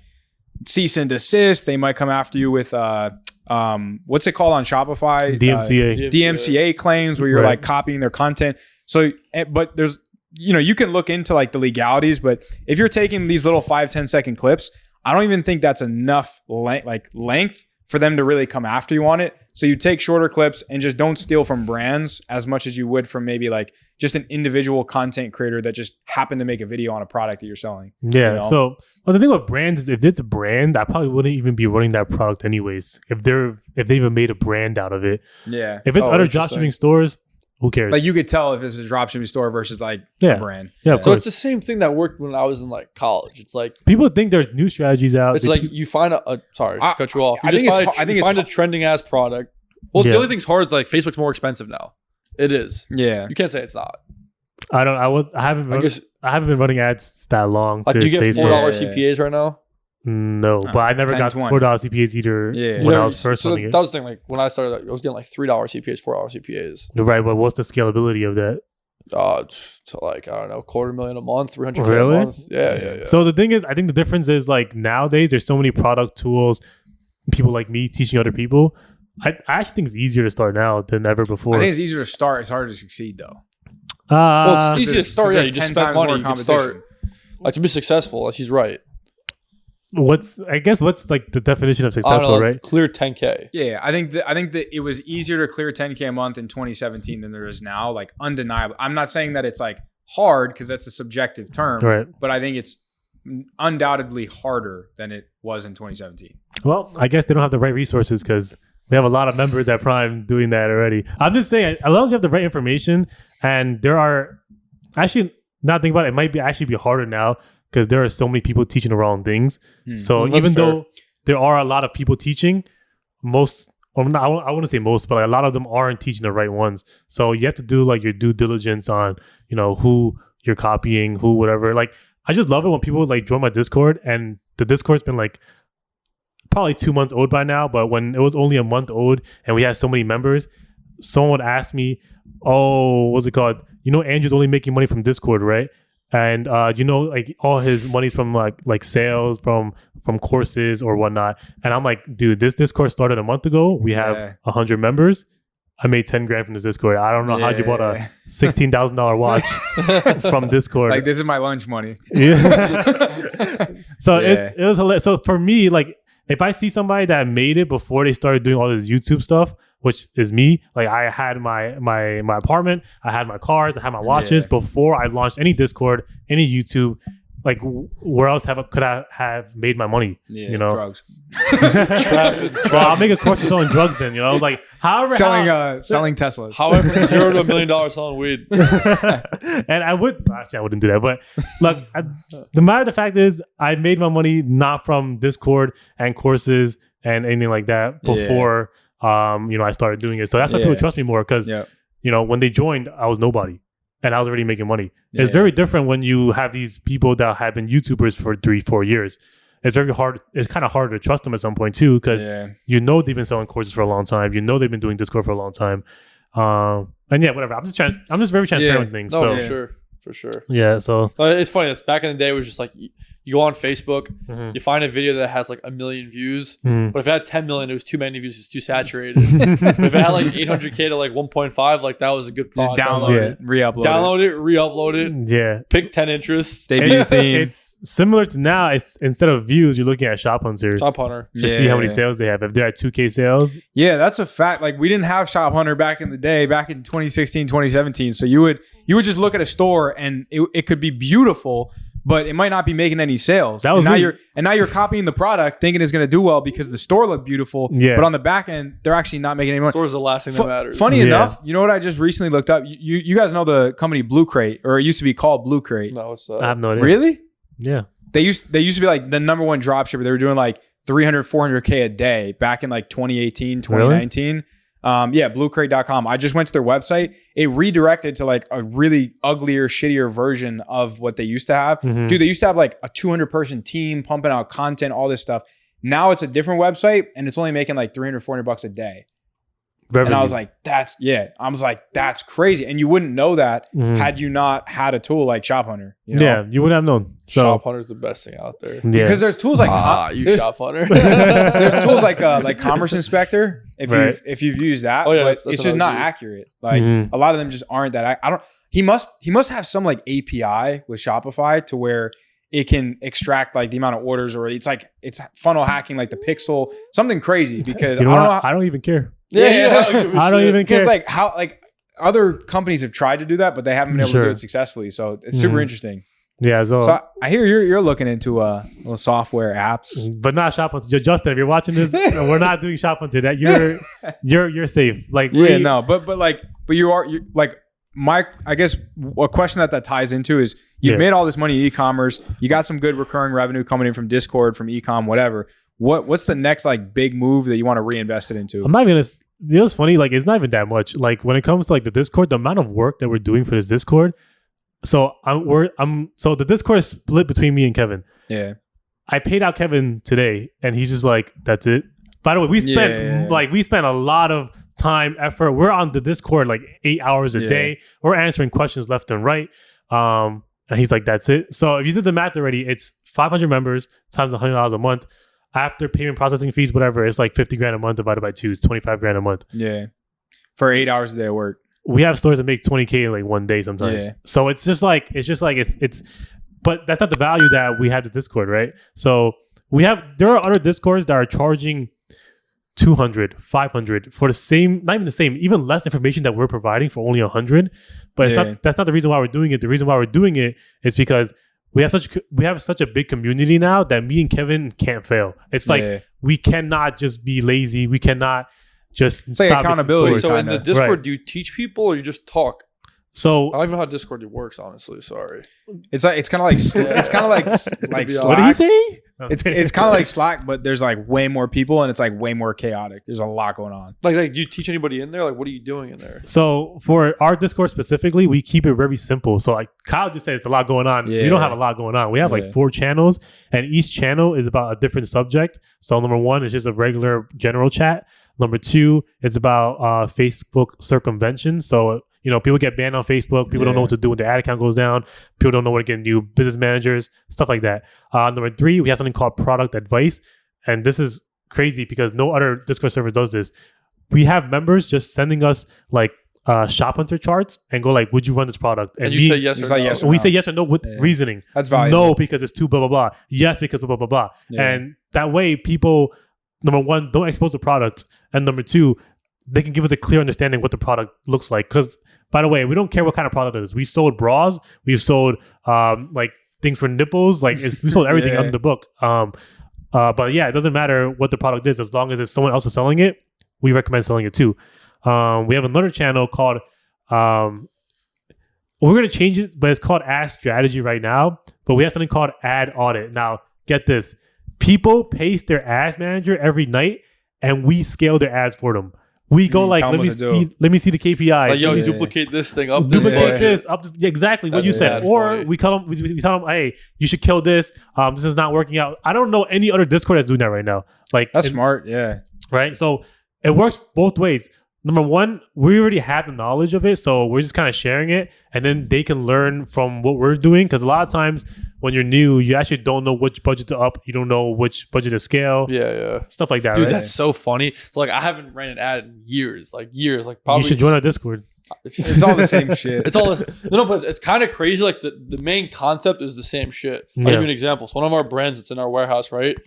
cease and desist. They might come after you with, what's it called on Shopify? DMCA claims where you're like copying their content. So, but there's, you can look into like the legalities, but if you're taking these little 5-10 second clips, I don't even think that's enough length for them to really come after you on it. So you take shorter clips and just don't steal from brands as much as you would from maybe like just an individual content creator that just happened to make a video on a product that you're selling. Yeah. So the thing with brands is if it's a brand, I probably wouldn't even be running that product anyways. If they even made a brand out of it. Yeah. If it's other dropshipping stores, who cares? Like you could tell if it's a dropshipping store versus like Yeah. a brand. Yeah, So it's the same thing that worked when I was in like college. It's like people think there's new strategies out. it's like you find sorry to cut you off. You I just think find, it's find a trending ass product. Well, Yeah. the only thing's hard is like Facebook's more expensive now. It is. Yeah. You can't say it's not. I haven't been running ads that long Like to you get save $4 some. CPAs right now. No, but I never 10, got 20. $4 CPAs either Yeah. when I was first so running that it. was the thing. Like when I started, I was getting like $3 CPAs, $4 CPAs. Right, but what's the scalability of that? To like I don't know, $250,000 a month, $300,000 Really? a month. Yeah. So the thing is, I think the difference is like nowadays there's so many product tools, people like me teaching other people. I actually think it's easier to start now than ever before. I think it's easier to start. It's harder to succeed though. Well, it's easy to start. Yeah, there's you just 10 spend times money. more You can competition. start. Like to be successful. Like, he's right. what's like the definition of I don't successful, know, right? Clear 10K. Yeah, I think that it was easier to clear 10K a month in 2017 than there is now. Like undeniable. I'm not saying that it's like hard because that's a subjective term, Right. but I think it's undoubtedly harder than it was in 2017. Well, I guess they don't have the right resources because we have a lot of members at Prime doing that already. I'm just saying, as long as you have the right information, and there are actually, now think about it, it might actually be harder now because there are so many people teaching the wrong things. So That's even fair. though there are a lot of people teaching, I wouldn't say most, but like a lot of them aren't teaching the right ones. So you have to do like your due diligence on, who you're copying, who, whatever. Like, I just love it when people like join my Discord, and the Discord's been like probably 2 months old by now, but when it was only a month old and we had so many members, someone would ask me, oh, what's it called? Andrew's only making money from Discord, right? And like all his money's from like sales from courses or whatnot. And I'm like, dude, this Discord started a month ago. We have 100 members. I made 10 grand from this Discord. I don't know how you bought a $16,000 watch from Discord. Like, this is my lunch money. Yeah. So it was hilarious. So for me, like, if I see somebody that made it before they started doing all this YouTube stuff, which is me, like I had my apartment, I had my cars, I had my watches before I launched any Discord, any YouTube. Like, where else could I have made my money? Drugs. Well, I'll make a course of selling drugs then. Like however selling Teslas. However, from $0 to $1 million selling weed. And I wouldn't do that. But look, the matter of the fact is, I made my money not from Discord and courses and anything like that before I started doing it. So that's why people trust me more because when they joined, I was nobody. And I was already making money. Yeah. It's very different when you have these people that have been YouTubers for 3-4 years. It's very hard. It's kind of hard to trust them at some point too, because they've been selling courses for a long time. They've been doing Discord for a long time. And whatever. I'm just very transparent with things. No, for sure. Yeah. So it's funny. That's back in the day. It was just like you go on Facebook, you find a video that has like 1 million views, but if it had 10 million, it was too many views. It's too saturated. But if it had like 800K to like 1.5, like that was a good product. Just download it, re-upload it. Yeah. Pick 10 interests. Debut theme. It's similar to now. It's instead of views, you're looking at Shop Hunter. To see how many sales they have. If they're at 2K sales. Yeah, that's a fact. Like, we didn't have Shop Hunter back in the day, back in 2016, 2017. So you would just look at a store and it could be beautiful, but it might not be making any sales. That was now you're copying the product, thinking it's going to do well because the store looked beautiful. Yeah. But on the back end, they're actually not making any money. Store's the last thing that matters. Funny enough, you know what I just recently looked up? You guys know the company Blue Crate, or it used to be called Blue Crate. No, it's that. I have no idea. Really? Yeah. They used to be like the number one dropshipper. They were doing like 300, 400K a day back in like 2018, 2019. Really? Bluecrate.com. I just went to their website. It redirected to like a really uglier, shittier version of what they used to have. Mm-hmm. Dude, they used to have like a 200-person team pumping out content, all this stuff. Now it's a different website and it's only making like $300, $400 a day. Revenue. And I was like, that's crazy. And you wouldn't know that had you not had a tool like Shop Hunter. Yeah, you wouldn't have known. So, Shop Hunter's the best thing out there. Yeah. Because there's tools like Shop Hunter. There's tools like Commerce Inspector if you've used that. Oh, yeah, but it's just not accurate. Like a lot of them just aren't that. He must have some like API with Shopify to where it can extract like the amount of orders, or it's funnel hacking like the pixel, something crazy. Because I don't even care. I don't even care. Because other companies have tried to do that, but they haven't been able to do it successfully. So it's super interesting. Yeah, so I hear you're looking into little software apps, but not Shop Hunter. Justin, if you're watching this, we're not doing Shop Hunter. That you're safe. Like but you're like I guess a question that ties into is you've made all this money in e-commerce. You got some good recurring revenue coming in from Discord, from Ecom, whatever. What's the next like big move that you want to reinvest it into? I'm not gonna. You know what's funny? Like it's not even that much. Like when it comes to like the Discord, the amount of work that we're doing for this Discord. So so the Discord is split between me and Kevin. Yeah. I paid out Kevin today, and he's just like, "That's it." By the way, we spent a lot of time, effort. We're on the Discord like 8 hours a day. We're answering questions left and right. And he's like, "That's it." So if you did the math already, it's 500 members times $100 a month. After payment processing fees, whatever, it's like 50 grand a month divided by 2. It's 25 grand a month. Yeah. For 8 hours a day of work. We have stores that make 20K in like one day sometimes. Yeah. So it's but that's not the value that we have to Discord, right? So there are other Discords that are charging 200, 500 for the same, not even the same, even less information that we're providing for only 100. But that's not the reason why we're doing it. The reason why we're doing it is because we have such a big community now that me and Kevin can't fail. It's like we cannot just be lazy. We cannot just stop like accountability. So in the Discord, do you teach people or you just talk? So I don't even know how Discord works, honestly. Sorry. It's kind of like Slack. What did he say? It's kind of like Slack, but there's like way more people and it's like way more chaotic. There's a lot going on. Like do you teach anybody in there? Like, what are you doing in there? So for our Discord specifically, we keep it very simple. So like Kyle just said, it's a lot going on. We don't have a lot going on. We have like 4 channels, and each channel is about a different subject. So number 1 is just a regular general chat. Number 2 is about Facebook circumvention. So people get banned on Facebook. People don't know what to do when their ad account goes down. People don't know where to get new business managers, stuff like that. Number 3, we have something called product advice. And this is crazy because no other Discord server does this. We have members just sending us like Shop Hunter charts and go like, would you run this product? And you say yes or no. Yes or we say yes or no with reasoning. That's valuable. No, because it's too blah, blah, blah. Yes, because blah, blah, blah, blah. Yeah. And that way people, number 1, don't expose the product. And number 2, they can give us a clear understanding what the product looks like. Because, by the way, we don't care what kind of product it is. We sold bras. We've sold like things for nipples. Like we sold everything under the book. But yeah, it doesn't matter what the product is. As long as it's someone else is selling it, we recommend selling it too. We have another channel called, we're going to change it, but it's called Ad Strategy right now. But we have something called Ad Audit. Now, get this. People paste their ads manager every night and we scale their ads for them. We go like, let me see the KPIs. Like, yo, duplicate this thing up. Duplicate this up. Exactly what you said. Or we tell them, hey, you should kill this. This is not working out. I don't know any other Discord that's doing that right now. Like that's smart. Yeah. Right. So it works both ways. Number 1, we already have the knowledge of it, so we're just kind of sharing it, and then they can learn from what we're doing. Because a lot of times when you're new, you actually don't know which budget to up, you don't know which budget to scale, stuff like that. Dude, right? That's so funny. So like, I haven't ran an ad in years. Like probably. You should join our Discord. It's all the same shit. It's all no, but it's kind of crazy. Like the main concept is the same shit. I'll give you an example. So one of our brands that's in our warehouse, right?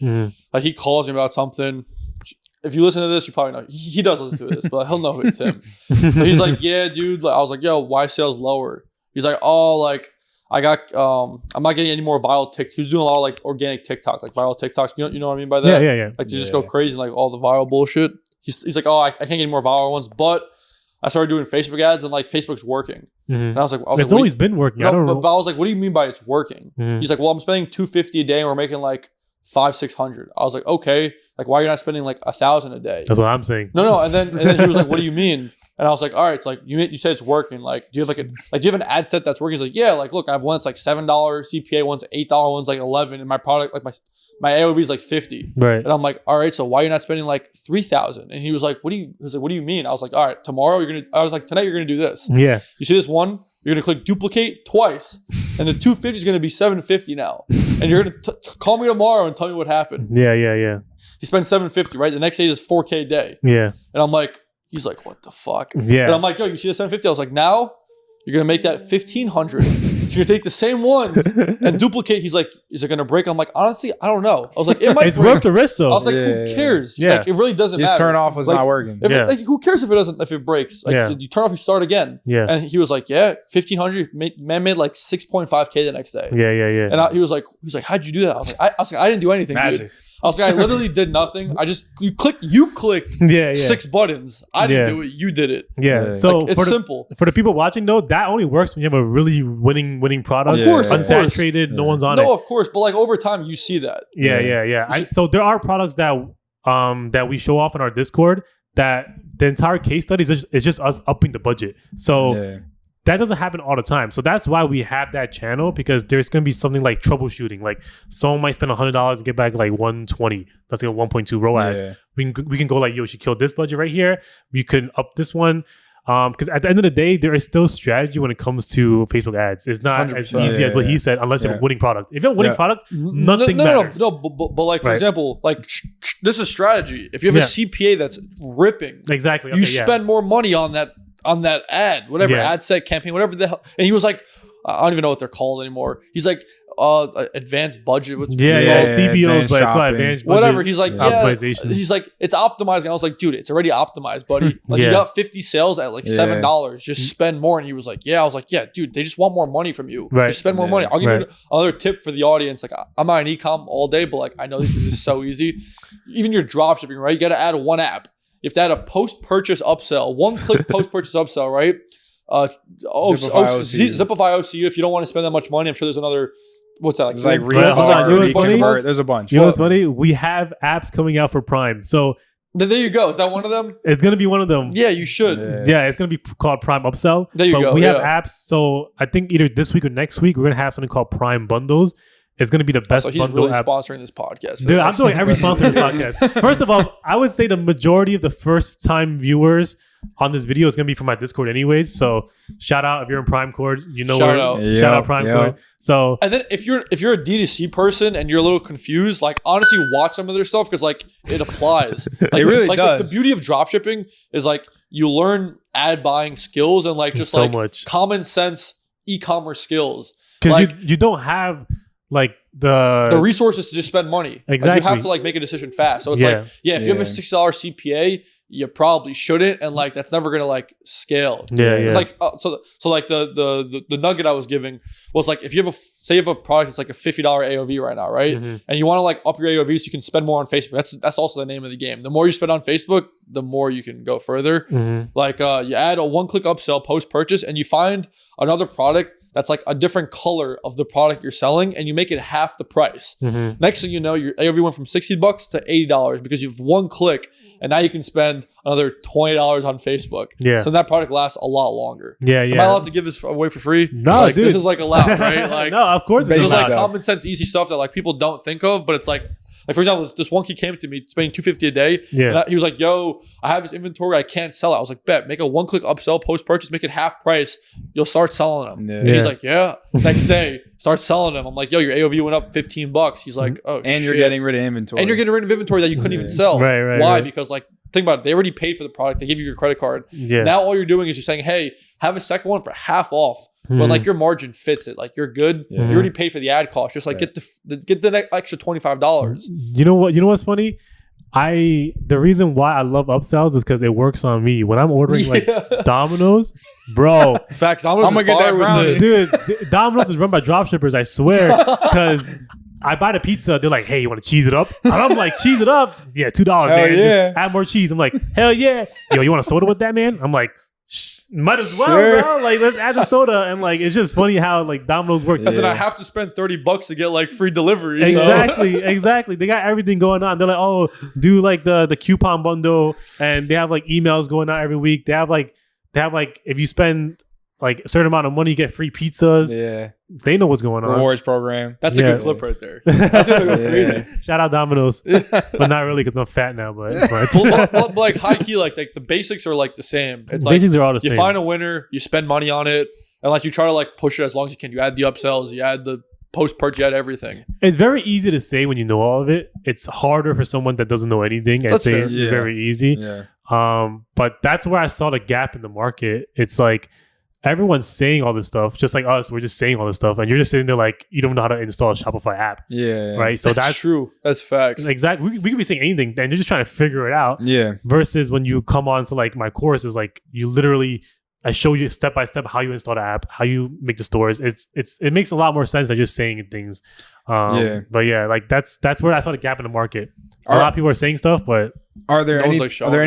Like he calls me about something. If you listen to this, you probably know. He does listen to this, but he'll know it's him. So he's like, yeah, dude. Like, I was like, yo, why sales lower? He's like, oh, like I got, I'm not getting any more viral TikToks. He was doing a lot of like organic TikToks, like viral TikToks. You know what I mean by that? Yeah. Like to just go crazy, like all the viral bullshit. He's like, oh, I can't get any more viral ones, but I started doing Facebook ads and like Facebook's working. And I was like, it's always been working. But I was like, what do you mean by it's working? He's like, well, I'm spending $250 a day and we're making like $500-$600. I was like, okay, like why are you not spending like $1,000 a day? That's what I'm saying. No, and then he was like, what do you mean? And I was like, all right, it's like you said it's working. Like, do you have do you have an ad set that's working? He's like, yeah, like look, I have one that's like $7 CPA, one's $8, one's like $11, and my product, like my AOV is like $50. Right. And I'm like, all right, so why are you not spending like $3,000? And he was like, what do you mean? I was like, all right, tomorrow tonight you're gonna do this. Yeah. You see this one? You're gonna click duplicate twice, and the 250 is gonna be 750 now. And you're gonna call me tomorrow and tell me what happened. Yeah. He spent 750, right? The next day is $4K a day. Yeah. And I'm like, he's like, what the fuck? Yeah. And I'm like, yo, you see the 750? I was like, now you're gonna make that 1,500 So you're gonna take the same ones and duplicate. He's like, is it gonna break? I'm like, honestly, I don't know. I was like, it might. It's break. worth the risk though. I was like, who cares? Yeah. Like, it really doesn't matter. His turn off was not working. Like, who cares if it breaks? Like, you turn off, you start again. Yeah. And he was like, yeah, 1,500. Man made like 6.5K the next day. Yeah. And he was like, how'd you do that? I was like, I didn't do anything. Dude. I was like, I literally did nothing. You clicked 6 buttons. I didn't do it. You did it. Yeah. So like, it's simple. For the people watching though, that only works when you have a really winning product. Of course. Unsaturated, no one's on it. No, of course. But like over time, you see that. Yeah. So there are products that we show off in our Discord that the entire case study is just us upping the budget. So that doesn't happen all the time. So that's why we have that channel, because there's going to be something like troubleshooting. Like someone might spend $100 and get back like 120. That's like a 1.2 ROAS. We can go like, yo, she killed this budget right here. We can up this one. Because at the end of the day, there is still strategy when it comes to Facebook ads. It's not as easy as what he said, unless you have a winning product. If you have a winning product, nothing matters. No, but like, for example, like this is strategy. If you have a CPA that's ripping, exactly, you spend more money on that ad, whatever ad set campaign, whatever the hell. And he was like, I don't even know what they're called anymore. He's like, advanced budget. CPOs, but it's called advanced budget. Whatever. He's like, he's like, it's optimizing. I was like, dude, it's already optimized, buddy. Like, you got 50 sales at like $7. Just spend more. And he was like, I was like, dude, they just want more money from you. Just spend more money. I'll give you another tip for the audience. Like, I'm on Ecom all day, but like, I know this is just so easy. Even your dropshipping, right? You got to add one app. You have to add a post-purchase upsell, one-click post-purchase upsell, right? Zipify OCU. If you don't want to spend that much money, I'm sure there's another. What's that? There's there's a bunch. You know what's funny? We have apps coming out for Prime. So there you go. Is that one of them? It's going to be one of them. Yeah, you should. Yeah, it's going to be called Prime Upsell. There you go. We have apps. So I think either this week or next week, we're going to have something called Prime Bundles. It's going to be the best bundle he's really app. Sponsoring this podcast. Dude, I'm doing every sponsor of this podcast. First of all, I would say the majority of the first-time viewers on this video is going to be from my Discord anyways. So shout out if you're in Prime Cord. You know shout out Prime Cord. So, and then if you're a D2C person and you're a little confused, like honestly watch some of their stuff, because like it applies. Like, it really does. The beauty of dropshipping is like you learn ad buying skills and like just so like much common sense e-commerce skills. Because like, you don't have like the resources to just spend money. Exactly. Like, you have to like make a decision fast. So it's like, if you have a $60 CPA, you probably shouldn't, and like that's never gonna like scale. It's like so like the nugget I was giving was like, if you have a product that's like a $50 AOV right now, right? And you want to like up your AOV so you can spend more on Facebook. That's also the name of the game. The more you spend on Facebook, the more you can go further. Like you add a one-click upsell post-purchase, and you find another product that's like a different color of the product you're selling, and you make it half the price. Next thing you know, your AOV went from $60 to $80 because you have one click, and now you can spend another $20 on Facebook. So that product lasts a lot longer. Am I allowed to give this away for free? No, like, dude. This is like allowed, right? Like, no, of course. This is like common sense, easy stuff that like people don't think of, but it's like for example, this one kid came to me spending $250 a day. And he was like, yo, I have this inventory, I can't sell it. I was like, bet, make a one-click upsell, post-purchase, make it half price. You'll start selling them. And he's like, next day, start selling them. I'm like, yo, your AOV went up $15. He's like, oh, and you're getting rid of inventory. And you're getting rid of inventory that you couldn't even sell. Why? Because like, think about it. They already paid for the product. They give you your credit card. Now all you're doing is you're saying, hey, have a second one for half off. But like your margin fits it. Like you're good. You already paid for the ad cost. Just like get the extra $25. You know what? You know what's funny? The reason why I love upsells is because it works on me. When I'm ordering like Domino's, bro. Facts. I'm gonna get that brownie. Dude, Domino's is run by dropshippers, I swear. Because I buy the pizza, they're like, hey, you want to cheese it up? And I'm like, cheese it up? Yeah, $2, man. Just add more cheese. I'm like, hell yeah. Yo, you want a soda with that, man? I'm like, might as well, bro. Like, let's add the soda. And like, it's just funny how like Domino's work. And then I have to spend $30 to get like free delivery. Exactly. They got everything going on. They're like, oh, do like the coupon bundle, and they have like emails going out every week. They have like if you spend like a certain amount of money, you get free pizzas. They know what's going on. Rewards program. That's a good clip right there. That's gonna go crazy. Shout out Domino's, but not really because I'm fat now. But it's fine. But like high key, like the basics are like the same. It's like basics are all the same. You find a winner, you spend money on it, and like you try to like push it as long as you can. You add the upsells, you add the post-purchase, you add everything. It's very easy to say when you know all of it. It's harder for someone that doesn't know anything. I'd say it's very easy. But that's where I saw the gap in the market. It's like everyone's saying all this stuff, just like us. We're just saying all this stuff, and you're just sitting there like you don't know how to install a Shopify app. Yeah. Right. So that's true. That's facts. Exactly. We could be saying anything, and you're just trying to figure it out. Yeah. Versus when you come on to like my course, is like you literally, I show you step by step how you install the app, how you make the stores. It makes a lot more sense than just saying things. But yeah, like that's where I saw the gap in the market. A lot of people are saying stuff, but are there any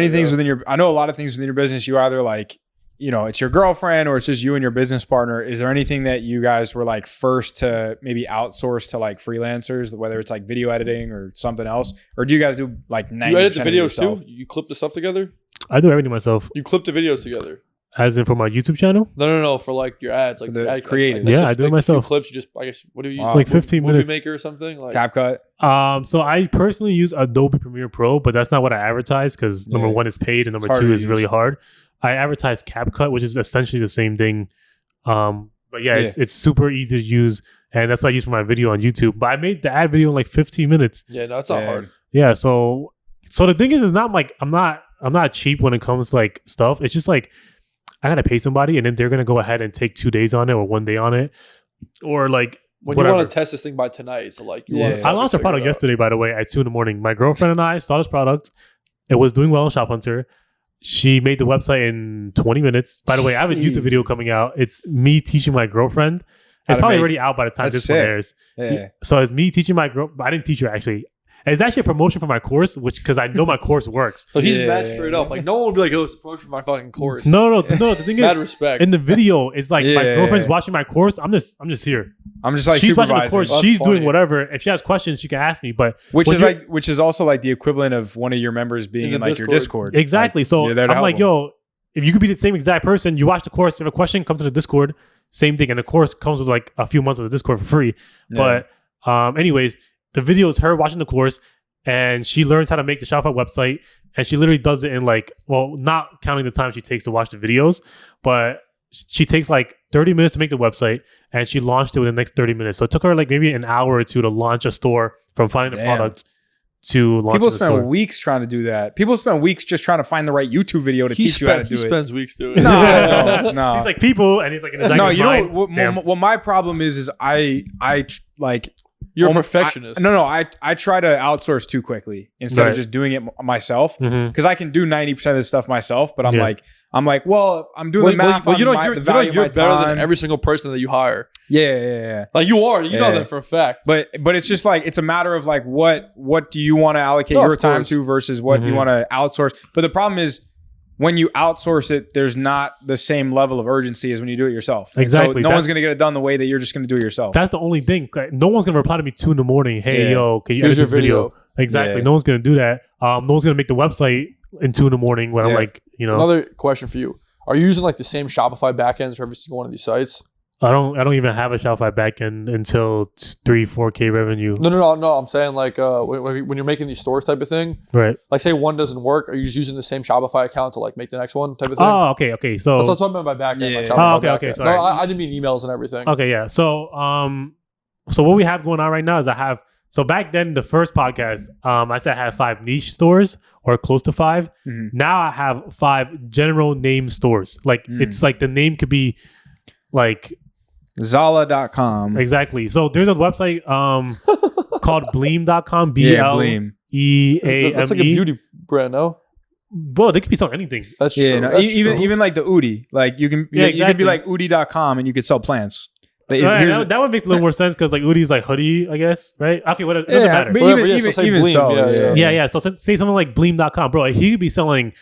things within your? I know a lot of things within your business. You either like, you know, it's your girlfriend or it's just you and your business partner. Is there anything that you guys were like first to maybe outsource to like freelancers, whether it's like video editing or something else? Or do you guys do like 90% You edit the videos too? You clip the stuff together? I do everything myself. You clip the videos together? As in for my YouTube channel? No, for like your ads, like the ad creative. Like, I do it myself. Clips, you just, I guess, what do you use? Like 15 minutes. Movie Maker or something? Like CapCut. So I personally use Adobe Premiere Pro, but that's not what I advertise because number one, it's paid, and number two is really hard. I advertise CapCut, which is essentially the same thing. But yeah, it's super easy to use, and that's what I use for my video on YouTube. But I made the ad video in like 15 minutes. Yeah, no, it's not hard. Yeah, so the thing is not like I'm not cheap when it comes to like stuff. It's just like I gotta pay somebody, and then they're gonna go ahead and take 2 days on it or 1 day on it, or like when whatever. you want to test this thing by tonight. So like I launched a product yesterday, by the way, at 2 a.m. My girlfriend and I saw this product. It was doing well on Shop Hunter. She made the website in 20 minutes. By the way, I have a YouTube video coming out. It's me teaching my girlfriend. It's probably already out by the time this one airs. Yeah. So it's me teaching my girl. I didn't teach her actually. It's actually a promotion for my course, which because I know my course works. So he's mad straight up. Like no one would be like, "Oh, it's a promotion for my fucking course." No. The thing is, mad respect. In the video, it's like my girlfriend's watching my course. I'm just here. I'm just like she's supervising. Watching the course. Well, she's funny. doing whatever. If she has questions, she can ask me. But which is also like the equivalent of one of your members being in like your Discord. Exactly. Like, so I'm like, yo, if you could be the same exact person, you watch the course. If you have a question, come to the Discord. Same thing, and the course comes with like a few months of the Discord for free. Yeah. But anyways, the video is her watching the course. And she learns how to make the Shopify website. And she literally does it in like, well, not counting the time she takes to watch the videos, but she takes like 30 minutes to make the website. And she launched it within the next 30 minutes. So it took her like maybe an hour or two to launch a store from finding the product to launch the store. People spend weeks trying to do that. People spend weeks just trying to find the right YouTube video to teach you how to do it. He spends weeks doing it. No. He's like people, and he's like in his no, you know what my problem is I like... You're a perfectionist. I try to outsource too quickly instead of just doing it myself because I can do 90% of this stuff myself. But I'm like, well, I'm doing the math. Well, you're better than every single person that you hire. Yeah. Like you are, you know that for a fact. But it's just like it's a matter of like what do you want to allocate your time to versus what you want to outsource. But the problem is, when you outsource it, there's not the same level of urgency as when you do it yourself. Exactly. So no one's going to get it done the way that you're just going to do it yourself. That's the only thing. Like, no one's going to reply to me 2 a.m. Hey, yo, can you edit this video? Exactly. Yeah. No one's going to do that. No one's going to make the website in 2 a.m. when I'm like, you know. Another question for you. Are you using like the same Shopify backends for every single one of these sites? I don't even have a Shopify backend until 3-4K revenue. No. I'm saying like when you're making these stores type of thing, right? Like say one doesn't work, are you just using the same Shopify account to like make the next one type of thing? Oh, okay. So that's what I meant by backend. Yeah. Like okay. Sorry. No, I didn't mean emails and everything. Okay, yeah. So what we have going on right now is so back then the first podcast, I said I had 5 niche stores or close to 5. Mm-hmm. Now I have 5 general name stores. Like it's like the name could be like Zala.com. Exactly. So there's a website called Bleem.com. Bleem. BLEAME. That's like a beauty brand, no? Well, they could be selling anything. That's true. No, even like the Udi. Like you can you can be like Udi.com and you could sell plants. But that would make a little more sense because like Udi's like hoodie, I guess, right? Okay, what it doesn't matter. But even so, yeah. So say something like Bleem.com, bro. He could be selling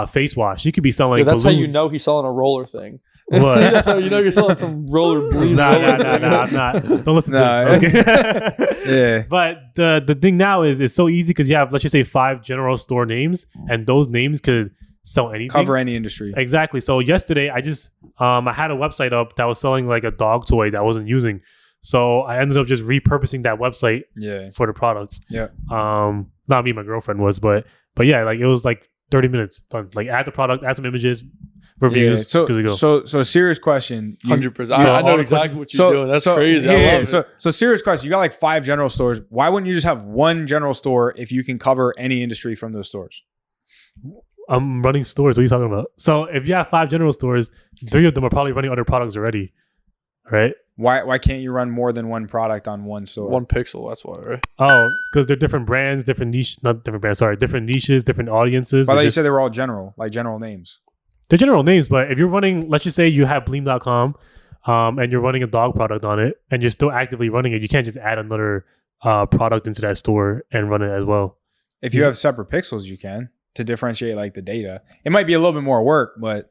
face wash. He could be selling. That's balloons. how you know he's selling a roller thing. What? That's how you know you're selling some roller Bleem. Nah, I'm not. Don't listen to him. Okay. But the thing now is it's so easy because you have, let's just say 5 general store names, and those names could sell anything. Cover any industry. Exactly. So yesterday I just I had a website up that was selling like a dog toy that I wasn't using. So I ended up just repurposing that website for the products. Yeah. Not me, my girlfriend was, but yeah, like it was like 30 minutes done. Like add the product, add some images, reviews. So serious question. 100%. I know exactly what you're doing. That's crazy. I love it. So serious question. You got like 5 general stores. Why wouldn't you just have one general store if you can cover any industry from those stores? I'm running stores. What are you talking about? So if you have 5 general stores, 3 of them are probably running other products already, right? Why can't you run more than one product on one store? One pixel, that's why, right? Oh, because they're different brands, different niche, not different brands. Sorry, different niches, different audiences. I thought you said they were all general, like general names. They're general names, but if you're running, let's just say you have Bleem.com, and you're running a dog product on it, and you're still actively running it, you can't just add another product into that store and run it as well. If you have separate pixels, you can to differentiate like the data. It might be a little bit more work, but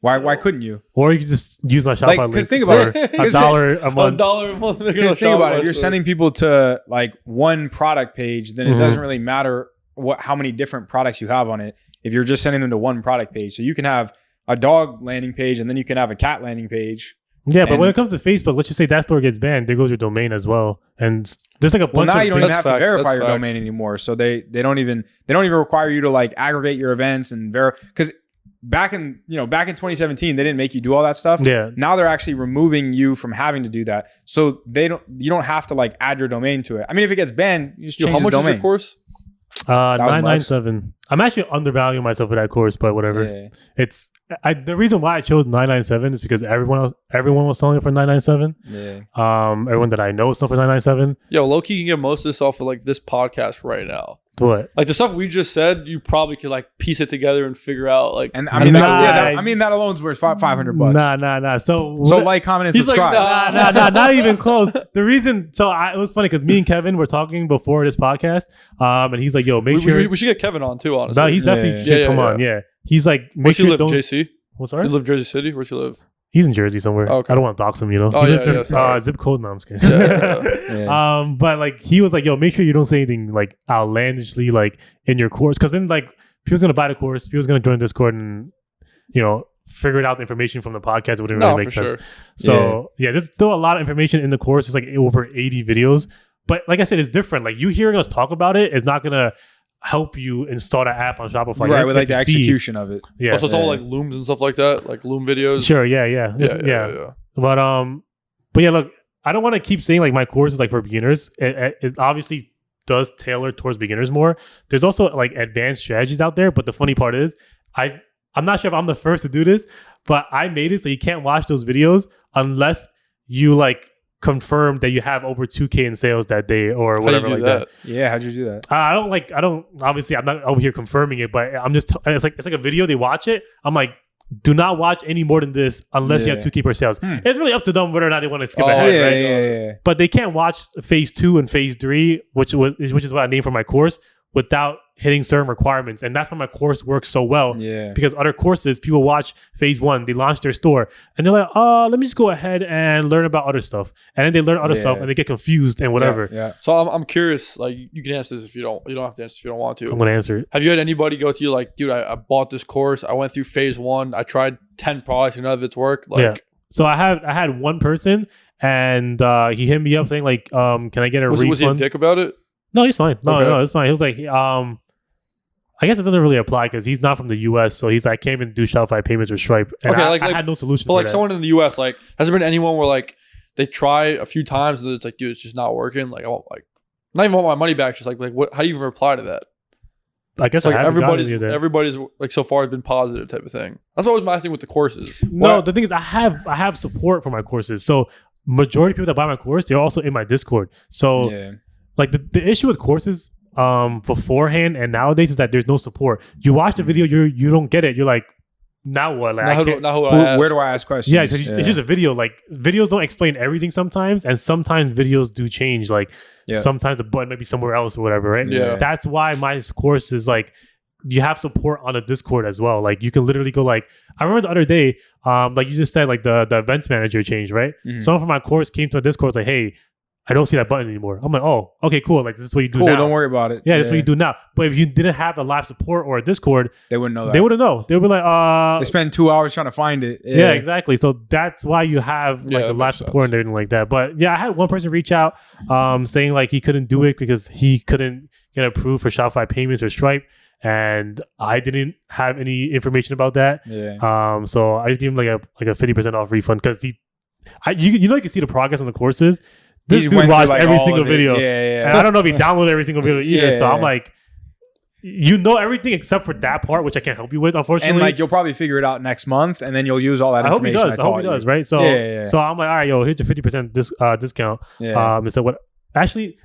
why couldn't you? Or you can just use my Shopify link because think about it, $1 a month. $1 a month. Because think about it, if you're sending people to like one product page, then it doesn't really matter how many different products you have on it. If you're just sending them to one product page, so you can have a dog landing page and then you can have a cat landing page. Yeah, but when it comes to Facebook, let's just say that store gets banned, there goes your domain as well, and there's like a bunch. Well, now of you don't even have to verify your facts. domain anymore, so they don't even require you to like aggregate your events and because back in 2017 they didn't make you do all that stuff. Yeah. Now they're actually removing you from having to do that, so you don't have to like add your domain to it. I mean, if it gets banned, you just change the domain. How much is your course? $997. I'm actually undervaluing myself for that course, but whatever. Yeah. It's the reason why I chose $997 is because everyone was selling it for $997. Yeah. Everyone that I know is selling for $997. Yo, low-key can get most of this off of like this podcast right now. What? Like the stuff we just said, you probably could like piece it together and figure out like. And I mean, that alone's worth $500. Nah. So like, comment, and subscribe. Like, not even close. The reason, it was funny because me and Kevin were talking before this podcast, and he's like, "Yo, make sure we should get Kevin on too." Honestly, no, he's definitely should come on. Yeah, he's like, make Where's sure he live? don't. JC. What's sorry? You live Jersey City. Where's he live? He's in Jersey somewhere. Okay. I don't want to dox him, you know. Oh, he lives in sorry. zip code. No, I'm just kidding. Yeah. But like he was like, yo, make sure you don't say anything like outlandishly like in your course, because then like people's gonna buy the course, people's gonna join Discord and figure out the information from the podcast. It wouldn't really make sense. Sure. So yeah, there's still a lot of information in the course. It's like over 80 videos. But like I said, it's different. Like you hearing us talk about it is not gonna help you install the app on Shopify. Right, with like the execution of it. Yeah. Also, it's all like looms and stuff like that, like loom videos. Sure, yeah. But yeah, look, I don't want to keep saying like my course is like for beginners. It obviously does tailor towards beginners more. There's also like advanced strategies out there, but the funny part is I'm not sure if I'm the first to do this, but I made it so you can't watch those videos unless you like confirm that you have over 2K in sales that day or whatever like that. Yeah, how'd you do that? I don't obviously I'm not over here confirming it, but I'm just it's like a video, they watch it. I'm like, do not watch any more than this unless you have 2K per sales. It's really up to them whether or not they want to skip ahead, right? Yeah. But they can't watch phase 2 and phase 3, which is what I named for my course, without hitting certain requirements. And that's why my course works so well. Yeah. Because other courses, people watch phase 1, they launch their store, and they're like, let me just go ahead and learn about other stuff. And then they learn other stuff and they get confused and whatever. Yeah. So I'm curious, like you can answer this if you don't have to answer if you don't want to. I'm gonna answer it. Have you had anybody go to you like, dude, I bought this course, I went through phase 1, I tried 10 products and none of it's worked? Like, yeah. So I had one person and he hit me up saying like, can I get a refund? Was he a dick about it? No, he's fine. No, Okay. it's fine. He was like, I guess it doesn't really apply because he's not from the US, so he's like, I can't even do Shopify payments or Stripe. And I had no solution. But for like that. someone in the US, like, has there been anyone where like they try a few times and it's like, dude, it's just not working? Like, I want not even want my money back. Just like what? How do you even reply to that? I guess It's like I everybody's like so far has been positive type of thing. That's what was my thing with the courses. No, the thing is, I have support for my courses. So majority of people that buy my course, they're also in my Discord. So like the issue with courses beforehand and nowadays is that there's no support. You watch the video, you don't get it. You're like, now what? Like, where do I ask questions? Yeah, it's just a video. Like videos don't explain everything sometimes, and sometimes videos do change. Like sometimes the button might be somewhere else or whatever, right? Yeah. That's why my course is like, you have support on a Discord as well. Like you can literally go like, I remember the other day, like you just said, like the events manager changed, right? Mm-hmm. Someone from my course came to a Discord like, hey, I don't see that button anymore. I'm like, oh, okay, cool. Like this is what you do now. Don't worry about it. Yeah, that's what you do now. But if you didn't have a live support or a Discord, they wouldn't know that. They wouldn't know. They would be like, they spend 2 hours trying to find it. Yeah, exactly. So that's why you have like the live support and everything like that. But yeah, I had one person reach out saying like he couldn't do it because he couldn't get approved for Shopify payments or Stripe. And I didn't have any information about that. Yeah. So I just gave him like a 50% off refund because you can see the progress on the courses. This dude watched every single video. Yeah. And I don't know if he downloaded every single video either. So I'm like, you know everything except for that part, which I can't help you with, unfortunately. And like you'll probably figure it out next month, and then you'll use all that information. I hope he does, right? So, so I'm like, all right, yo, here's your 50% discount. Yeah. Instead, what? Actually,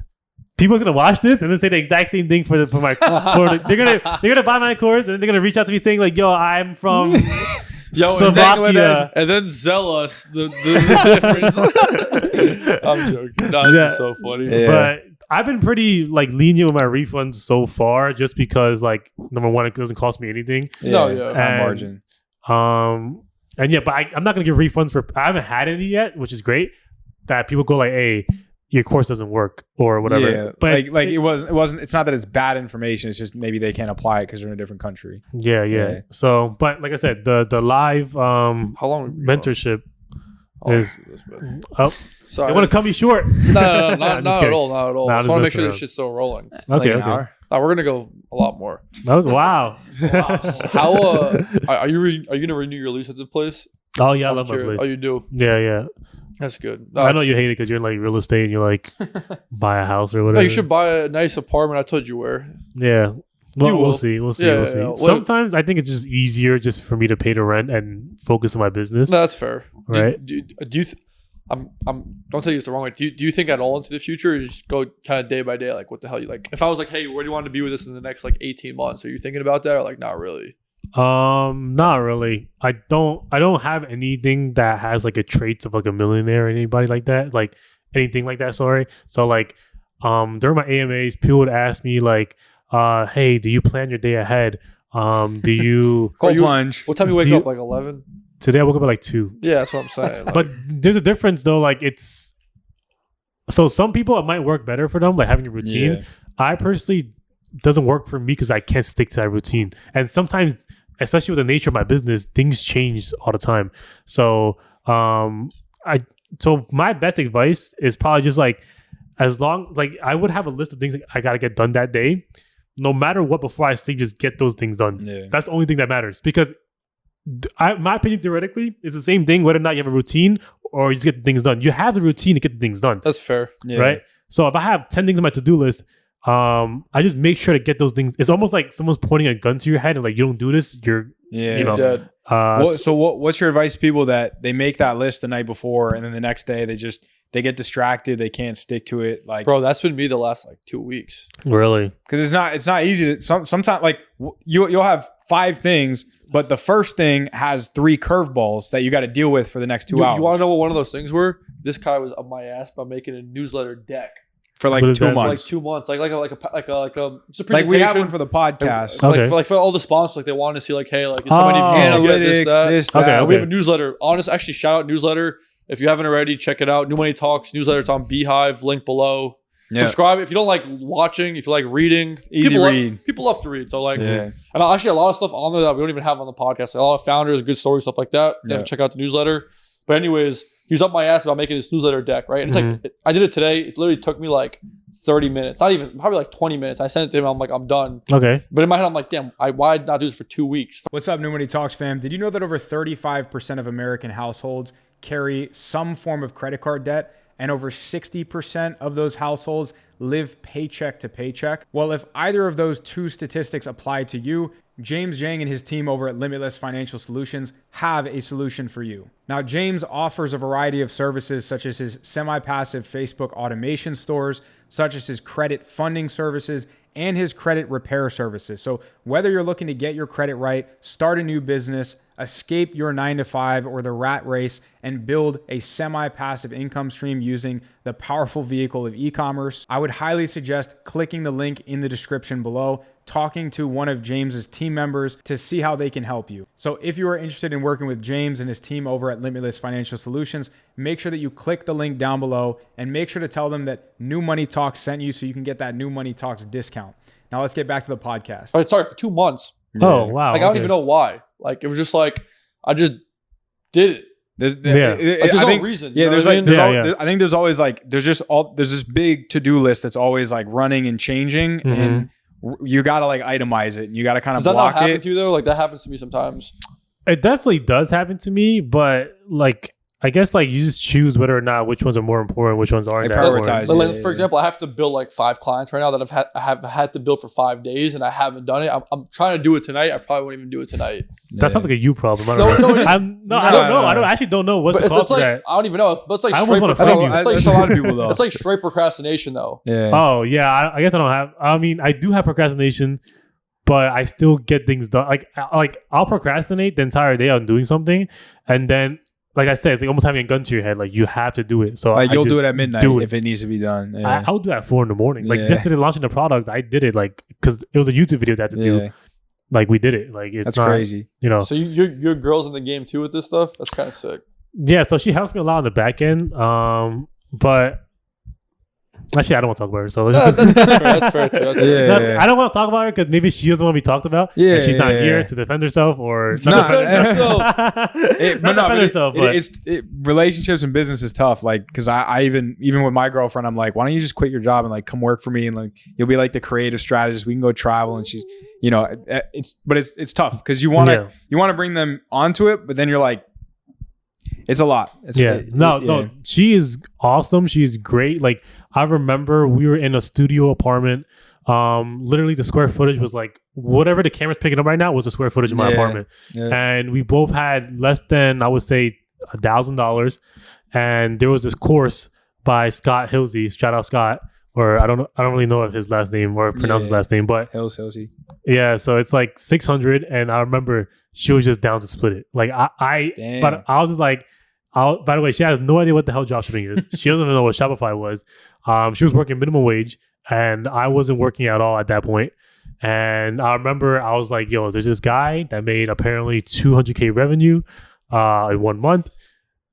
people are gonna watch this and then say the exact same thing for my. They're gonna buy my course and then they're gonna reach out to me saying like, yo, I'm from. Slovakia, and then sell us the difference. I'm joking. No, this is so funny. Yeah. But I've been pretty like lenient with my refunds so far, just because like number one, it doesn't cost me anything. It's not margin. And yeah, but I'm not gonna give refunds for. I haven't had any yet, which is great. That people go like, hey, your course doesn't work or whatever. Yeah, but like it wasn't. It's not that it's bad information. It's just maybe they can't apply it because they're in a different country. Yeah. So, but like I said, the live how long mentorship is. Sorry, they want to cut me short. No, not at all. Not at all. I just want to make sure this shit's still rolling. Okay. We're gonna go a lot more. Oh, wow. How are you gonna renew your lease at the place? Oh yeah, I love my place. Oh, you do? Yeah. That's good. I know you hate it because you're in like real estate and you're like buy a house or whatever. No, you should buy a nice apartment. I told you where. Yeah. Well, we'll see. We'll see. Yeah. Sometimes I think it's just easier just for me to pay the rent and focus on my business. No, that's fair. Right? Do you? Don't take this the wrong way. Do you think at all into the future? Or you just go kind of day by day, like what the hell you like? If I was like, hey, where do you want to be with this in the next like 18 months? Are you thinking about that or like not really? Not really. I don't have anything that has like a traits of like a millionaire or anybody like that. Like anything like that, sorry. So like during my AMAs, people would ask me like, hey, do you plan your day ahead? Do you cold plunge? What time do you wake up? Like 11? Today I woke up at like 2. Yeah, that's what I'm saying. Like, but there's a difference though, like it's so some people it might work better for them, like having a routine. Yeah. I personally doesn't work for me because I can't stick to that routine. And sometimes, especially with the nature of my business, things change all the time. So so my best advice is probably just like as long like I would have a list of things I gotta get done that day. No matter what, before I sleep, just get those things done. Yeah. That's the only thing that matters. Because my opinion, theoretically, is the same thing whether or not you have a routine or you just get things done. You have the routine to get the things done. That's fair. Yeah. Right? So if I have 10 things on my to-do list, I just make sure to get those things. It's almost like someone's pointing a gun to your head and like, you don't do this, you're dead. What's your advice to people that they make that list the night before and then the next day they get distracted, they can't stick to it? Like, bro, that's been me the last like 2 weeks. Really? Because it's not easy to sometimes like you'll have 5 things, but the first thing has 3 curveballs that you got to deal with for the next 2 hours. You want to know what one of those things were? This guy was up my ass by making a newsletter deck. For like 2 months. Like 2 months. Like a it's a presentation. Like we have one for the podcast. Okay. For all the sponsors, like they wanted to see like, hey, like how many views you get, this, that. Okay. We have a newsletter. Actually, shout out newsletter. If you haven't already, check it out. New Money Talks newsletter. It's on Beehive. Link below. Yeah. Subscribe. If you don't like watching, if you like reading, people love to read. So like, and actually a lot of stuff on there that we don't even have on the podcast. Like a lot of founders, good stories, stuff like that. You have to check out the newsletter. But anyways, he was up my ass about making this newsletter deck, right? And it's like, I did it today. It literally took me like 30 minutes, not even, probably like 20 minutes. I sent it to him. I'm like, I'm done. Okay. But in my head, I'm like, damn, why not do this for 2 weeks? What's up, New Money Talks fam? Did you know that over 35% of American households carry some form of credit card debt, and over 60% of those households live paycheck to paycheck? Well, if either of those 2 statistics apply to you, James Zhang and his team over at Limitless Financial Solutions have a solution for you. Now, James offers a variety of services such as his semi-passive Facebook automation stores, such as his credit funding services, and his credit repair services. So whether you're looking to get your credit right, start a new business, escape your 9-to-5 or the rat race, and build a semi-passive income stream using the powerful vehicle of e-commerce, I would highly suggest clicking the link in the description below, talking to one of James's team members to see how they can help you. So if you are interested in working with James and his team over at Limitless Financial Solutions, make sure that you click the link down below and make sure to tell them that New Money Talks sent you so you can get that New Money Talks discount. Now let's get back to the podcast. Oh, sorry, for 2 months. Oh, wow. Like I don't even know why. Like it was just like, I just did it. There's no reason. Yeah, I think there's always like there's this big to-do list that's always like running and changing, and you gotta like itemize it. And you gotta kind of block it. Does that not happen to you though? Like that happens to me sometimes. It definitely does happen to me, but like I guess like you just choose whether or not which ones are more important, which ones aren't. They that prioritize. important. For example, I have to build like 5 clients right now that I have had to build for 5 days, and I haven't done it. I'm trying to do it tonight. I probably won't even do it tonight. That sounds like a you problem. I don't know. I don't know. I don't know what's the cause for that. I don't even know. But it's like I straight almost want to That's a lot of people though. It's like straight procrastination though. Yeah. Oh yeah, I guess I don't have. I mean, I do have procrastination, but I still get things done. Like I'll procrastinate the entire day on doing something, and then, like I said, it's like almost having a gun to your head. Like you have to do it. So like you'll just do it at midnight if it needs to be done. Yeah. I'll do it at 4 a.m. Like yesterday, launching the product, I did it like because it was a YouTube video that I had to do. Like we did it. Like it's That's crazy. You know. So your girl's in the game too with this stuff. That's kind of sick. Yeah. So she helps me a lot on the back end. But actually, I don't want to talk about her. So that's fair too. I don't want to talk about her because maybe she doesn't want to be talked about. Yeah, and she's not here to defend herself or not defend herself. Relationships and business is tough. Like, because I even with my girlfriend, I'm like, why don't you just quit your job and like come work for me, and like you'll be like the creative strategist. We can go travel, and she's, you know, it's tough because you want to bring them onto it, but then you're like, it's a lot. No. She is awesome. She's great. Like I remember we were in a studio apartment. Literally the square footage was like whatever the camera's picking up right now was the square footage of my apartment. Yeah. And we both had less than, I would say, $1,000. And there was this course by Scott Hilsey. Shout out Scott. Or I don't really know his last name or pronounce his last name, but Hilsey. Yeah, so it's like 600, and I remember she was just down to split it. Like but I was just like, by the way, she has no idea what the hell dropshipping is. She doesn't know what Shopify was. She was working minimum wage, and I wasn't working at all at that point. And I remember I was like, yo, there's this guy that made apparently $200K revenue in 1 month.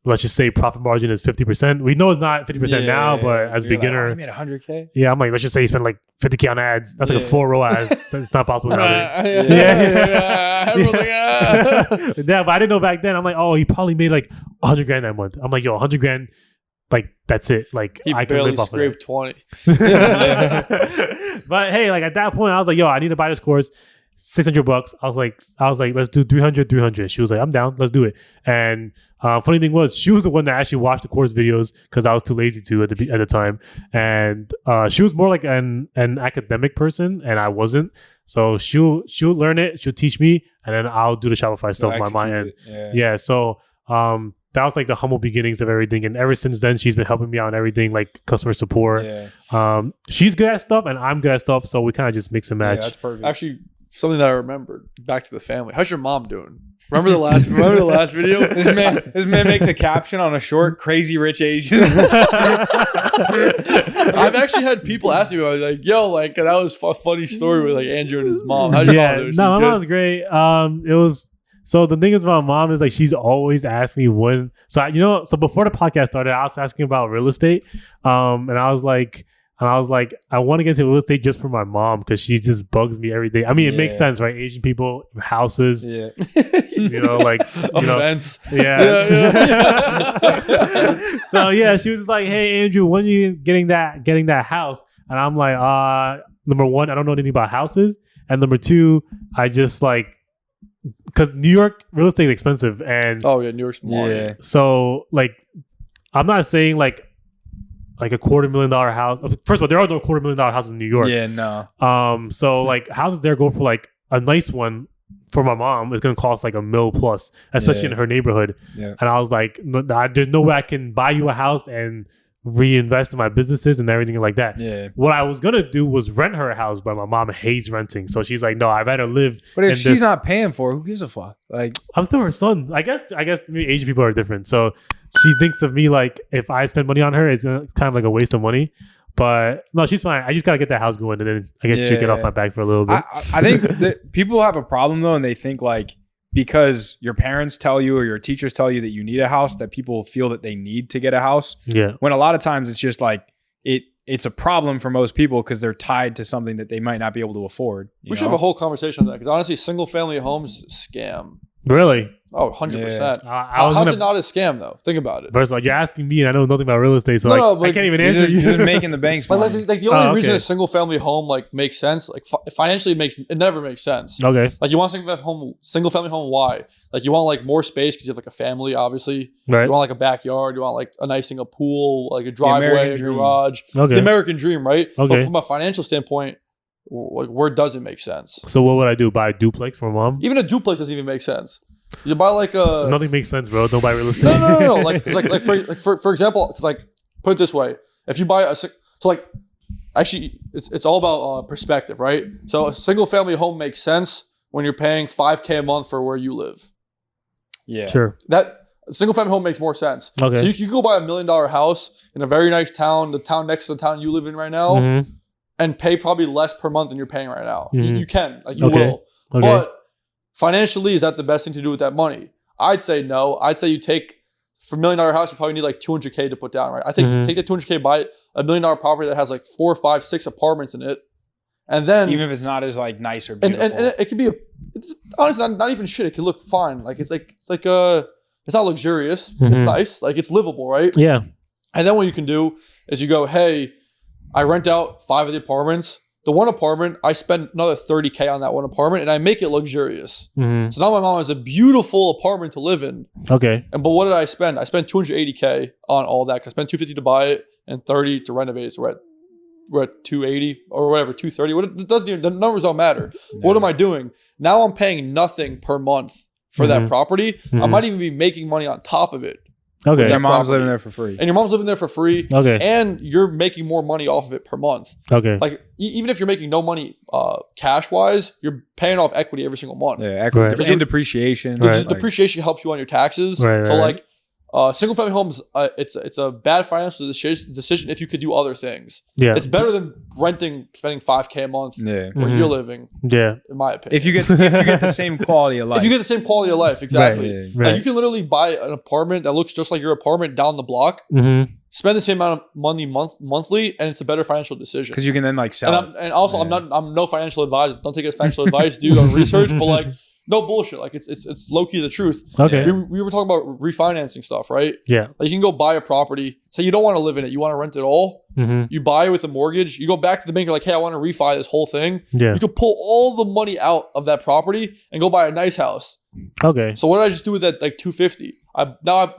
Let's just say profit margin is 50%. We know it's not 50% now, but as a beginner, I made $100K. Yeah, I'm like, let's just say you spend like $50K on ads. That's like a 4 ROAS. It's not possible nowadays. Yeah, but I didn't know back then. I'm like, oh, he probably made like $100,000 that month. I'm like, yo, $100,000, like that's it. Like he I can live off of it. 20. But hey, like at that point, I was like, yo, I need to buy this course. $600. I was like, let's do 300. She was like, I'm down. Let's do it. And funny thing was, she was the one that actually watched the course videos because I was too lazy to at the time. And she was more like an academic person, and I wasn't. So she'll learn it. She'll teach me, and then I'll do the Shopify stuff on my end. Yeah. So that was like the humble beginnings of everything. And ever since then, she's been helping me out on everything, like customer support. Yeah. She's good at stuff, and I'm good at stuff. So we kind of just mix and match. Yeah, that's perfect. Actually, something that I remembered, back to the family. How's your mom doing? Remember the last video? This man makes a caption on a short, crazy rich Asians. I've actually had people ask me about it, like, yo, like that was a funny story with like Andrew and his mom. How's your mom doing? No, my mom's great. It was, so the thing is about mom is like she's always asked me when, so before the podcast started, I was asking about real estate. And I was like, I want to get into real estate just for my mom because she just bugs me every day. I mean, it makes sense, right? Asian people, houses, offense. So yeah, she was like, "Hey, Andrew, when are you getting that house?" And I'm like, number one, I don't know anything about houses, and number two, I just like, because New York real estate is expensive, and New York's more. Yeah. So like, I'm not saying like a $250,000 house. First of all, there are no $250,000 houses in New York. Yeah, no. So like houses there go for like a nice one for my mom is going to cost like $1 million plus, especially in her neighborhood. Yeah. And I was like, there's no way I can buy you a house and reinvest in my businesses and everything like that. Yeah. What I was gonna do was rent her a house, but my mom hates renting, so she's like, "No, I'd rather live." But if she's not paying for it, who gives a fuck? Like, I'm still her son. I guess maybe Asian people are different, so she thinks of me like if I spend money on her, it's kind of like a waste of money. But no, she's fine. I just gotta get that house going, and then I guess she'll get off my back for a little bit. I think that people have a problem though, and they think like, because your parents tell you or your teachers tell you that you need a house, that people feel that they need to get a house. Yeah. When a lot of times it's just like it's a problem for most people because they're tied to something that they might not be able to afford. We should have a whole conversation on that because honestly, single family homes scam. Really? Oh, 100%. How's it not a scam though? Think about it. First of all, you're asking me, and I know nothing about real estate, so I can't even answer you. You're just making the banks money. Like the only reason a single family home like makes sense, like financially, it never makes sense. Okay. Like you want a single family home. Why? Like you want like more space because you have like a family, obviously. Right. You want like a backyard. You want like a nice thing, a pool, like a driveway, a garage. Okay. It's the American dream, right? Okay. But from a financial standpoint, like where does it make sense? So what would I do? Buy a duplex for mom? Even a duplex doesn't even make sense. You buy like a nothing makes sense, bro. Don't buy real estate. No. Like for example, because like put it this way, if you buy actually it's all about perspective, right? So a single family home makes sense when you're paying $5,000 a month for where you live. Yeah, sure. That single family home makes more sense. Okay. So you can go buy $1 million house in a very nice town, the town next to the town you live in right now, and pay probably less per month than you're paying right now. You can, like you will, but financially, is that the best thing to do with that money? I'd say no. I'd say you take, for $1 million house, you probably need like $200,000 to put down, right? I think take that $200,000, buy a $1 million property that has like 4, 5, 6 apartments in it. And then, even if it's not as like nice or beautiful. And it could be, it's honestly not even shit. It could look fine. Like it's not luxurious. It's nice. Like it's livable, right? Yeah. And then what you can do is you go, hey, I rent out 5 of the apartments. The one apartment, I spend another $30,000 on that one apartment, and I make it luxurious. So now my mom has a beautiful apartment to live in. Okay. But what did I spend? I spent $280,000 on all that. Cause I spent $250,000 to buy it and $30,000 to renovate it. So we're at $280,000 or whatever, $230,000. It doesn't even, the numbers don't matter. No. What am I doing? Now I'm paying nothing per month for that property. I might even be making money on top of it. Okay. Your mom's living there for free. And your mom's living there for free. Okay. And you're making more money off of it per month. Okay. Like even if you're making no money cash wise, you're paying off equity every single month. Yeah, equity and depreciation. Depreciation helps you on your taxes. Right, so like single family homes, it's a bad financial decision if you could do other things. Yeah. It's better than spending $5,000 a month where you're living. Yeah. In my opinion. If you get the same quality of life. If you get the same quality of life, exactly. Right. Like you can literally buy an apartment that looks just like your apartment down the block. Spend the same amount of money monthly, and it's a better financial decision. Because you can then like sell. And also, I'm no financial advisor. Don't take it as financial advice. Do your own research, but like no bullshit. Like it's low key the truth. Okay. We were talking about refinancing stuff, right? Yeah. Like you can go buy a property. Say you don't want to live in it. You want to rent it all. You buy it with a mortgage. You go back to the bank. You're like, hey, I want to refi this whole thing. Yeah. You could pull all the money out of that property and go buy a nice house. Okay. So what did I just do with that like $250,000?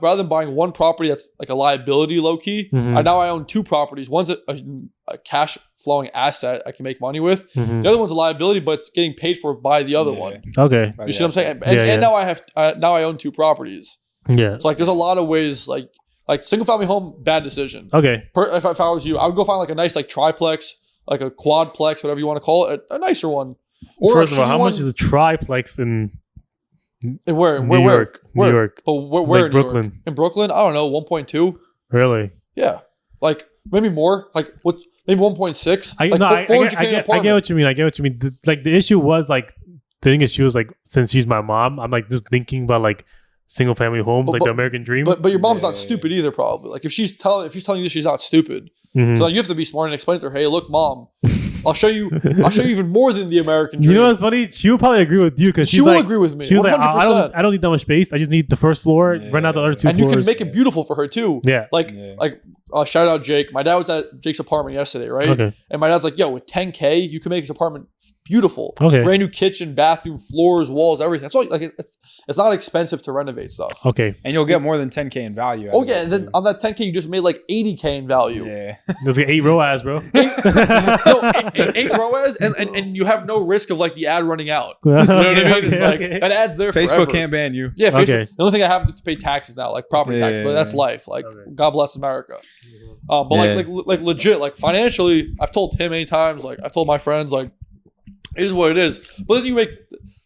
Rather than buying one property that's like a liability low key, I own 2 properties. One's a cash flowing asset I can make money with. The other one's a liability, but it's getting paid for by the other one. Okay. You see what I'm saying? And now I own 2 properties. Yeah. So like there's a lot of ways like single family home, bad decision. Okay. If I was you, I would go find like a nice like triplex, like a quadplex, whatever you want to call it, a nicer one. Or first of all, how much is a triplex in where? New York. But where like Brooklyn? York? In Brooklyn? I don't know, 1.2. Really? Yeah. Like maybe more. Like what's maybe 1.6. I get what you mean. I get what you mean. The issue was like the thing is she was like, since she's my mom, I'm like just thinking about like single family homes, like the American dream. But your mom's not stupid either, probably. Like if she's telling you this, she's not stupid. So like, you have to be smart and explain to her, hey, look, mom, I'll show you even more than the American dream. You know what's funny? She will probably agree with you because she will agree with me. She was 100%. Like, I don't need that much space. I just need the first floor, rent out the other 2 floors. And you can make it beautiful for her too. Yeah. Like shout out Jake. My dad was at Jake's apartment yesterday, right? Okay. And my dad's like, yo, with $10,000, you can make this apartment beautiful. Okay. Brand new kitchen, bathroom, floors, walls, everything. That's all. Like it's not expensive to renovate stuff. Okay. And you'll get more than $10,000 in value. Oh yeah, and then on that $10,000, you just made like $80,000 in value. Yeah. There's like 8 ROAS, bro. 8 ROAS, and you have no risk of like the ad running out. You know what I mean? It's like that ad's there. Facebook forever. Can't ban you. Yeah. Facebook. Okay. The only thing I have to pay taxes now, like property tax, but that's life. Like God bless America. But like legit, like financially, I've told him many times. Like I've told my friends, like it is what it is. But then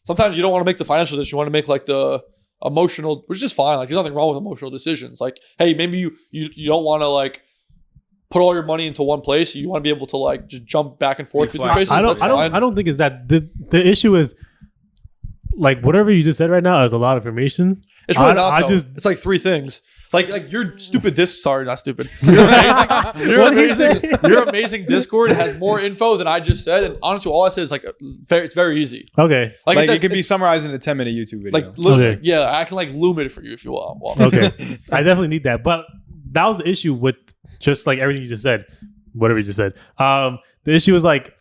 sometimes you don't want to make the financial decision. You want to make like the emotional, which is fine. Like there's nothing wrong with emotional decisions. Like, hey, maybe you don't want to like put all your money into one place. You want to be able to like just jump back and forth between places. I don't think it's that. The issue is like whatever you just said right now is a lot of information. It's really not. It's like 3 things. Like your stupid Sorry, not stupid. Your amazing Discord has more info than I just said. And honestly, all I said is like it's very easy. Okay. Like it could be summarized in a 10-minute YouTube video. Like literally, yeah, I can like loom it for you if you want. Okay. I definitely need that. But that was the issue with just like everything you just said. Whatever you just said. The issue is like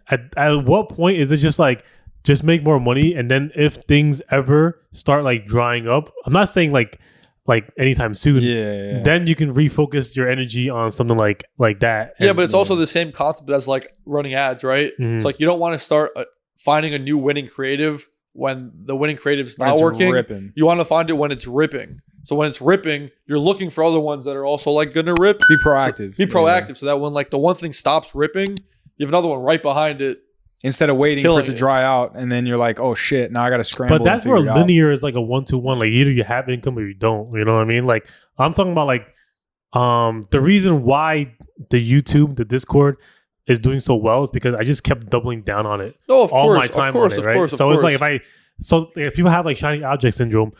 at what point is it just like just make more money, and then if things ever start like drying up, I'm not saying like anytime soon, then you can refocus your energy on something like that. Yeah, but it's also the same concept as like running ads, right? It's like you don't want to start finding a new winning creative when the winning creative is not working. Ripping. You want to find it when it's ripping. So when it's ripping, you're looking for other ones that are also like gonna rip. Be proactive. So that when like the one thing stops ripping, you have another one right behind it. Instead of waiting for it to dry out, and then you're like, oh shit, now I got to scramble. But that's where linear is like a 1-to-1. Like either you have income or you don't. You know what I mean? Like I'm talking about like the reason why the YouTube, the Discord is doing so well is because I just kept doubling down on it. No, of all course, my time of course, on it, of right? course, of so course. it's like if people have like shiny object syndrome.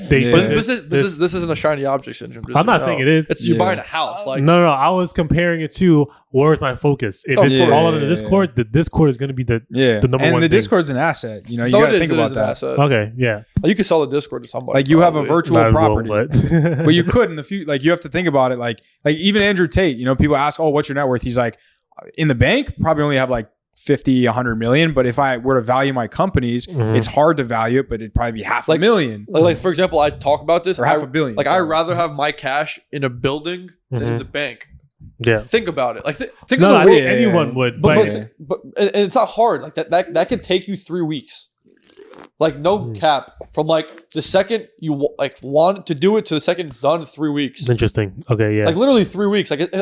But this isn't a shiny object syndrome. I'm not saying it is. It's you buying a house. Like no. I was comparing it to where's my focus. If it's all on the Discord, the Discord is going to be the number one. And the thing. Discord's an asset. You know, you got to think about that. Asset. Okay, yeah. You could sell the Discord to somebody. Like you have a virtual property, but you could in the future. Like you have to think about it. Like even Andrew Tate. You know, people ask, "Oh, what's your net worth?" He's like, in the bank, probably only have like 50, 100 million. But if I were to value my companies, it's hard to value it, but it'd probably be $500,000. Like for example, I talk about this or $500 million. Like I'd rather have my cash in a building than in the bank. Yeah. Think about it. Like think of I the way think anyone would. But and it's not hard. Like that could take you 3 weeks. Like no cap. From like the second you like want to do it to the second it's done, 3 weeks. Interesting. Okay, yeah. Like literally 3 weeks. Like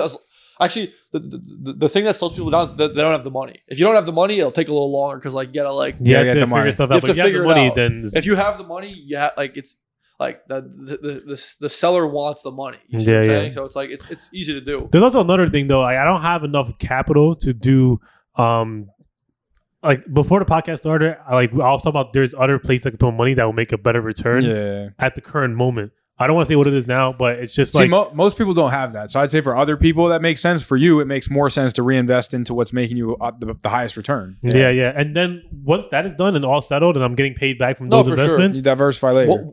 actually, the thing that slows people down is that they don't have the money. If you don't have the money, it'll take a little longer because like you gotta like get the figure stuff out. You have to figure the money, it out. Then if you have the money, like it's like the seller wants the money. You see what I'm saying? So it's like it's easy to do. There's also another thing though. Like, I don't have enough capital to do. Like before the podcast started, I was talking about there's other places I can put money that will make a better return at the current moment. I don't want to say what it is now, but it's just like most people don't have that. So I'd say for other people that makes sense. For you, it makes more sense to reinvest into what's making you the highest return. Yeah. And then once that is done and all settled, and I'm getting paid back from those investments, you diversify later.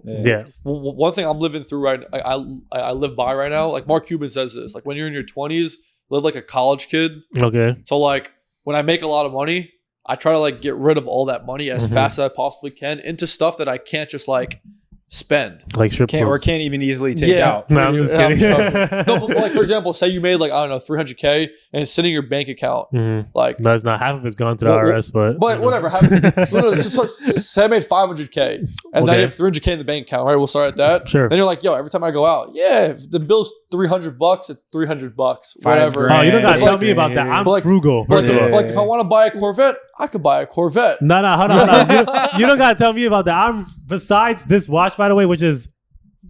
One thing I'm living through I live by right now. Like Mark Cuban says this. Like when you're in your 20s, live like a college kid. Okay. So like when I make a lot of money, I try to like get rid of all that money as fast as I possibly can into stuff that I can't just like spend, like strip clubs. Can't even easily take out. No, I'm just kidding. No, but like for example, say you made like I don't know $300K and it's sitting in your bank account. Like that's not half of it's gone to the IRS, but whatever. Say I made $500K and then you have $300K in the bank account. Right, we'll start at that. Sure. Then you're like, yo, every time I go out, if the bill's $300, it's $300. Whatever. Oh, you don't gotta tell me about that. I'm frugal. First of all, like if I want to buy a Corvette, I could buy a Corvette. No, hold on. You don't gotta tell me about that. Besides this watch, by the way, which is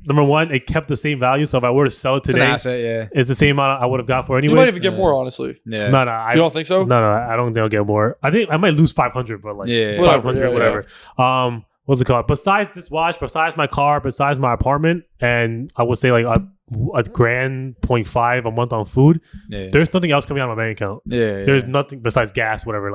number one, it kept the same value. So if I were to sell it today, it's an asset, it's the same amount I would have got for it anyway. You might even get more, honestly. Yeah. No, you don't think so? No, I don't think I'll get more. I think I might lose 500, but like 500, whatever. What's it called? Besides this watch, besides my car, besides my apartment, and I would say like a grand 0.5 a month on food. There's nothing else coming out of my bank account. There's nothing besides gas, whatever.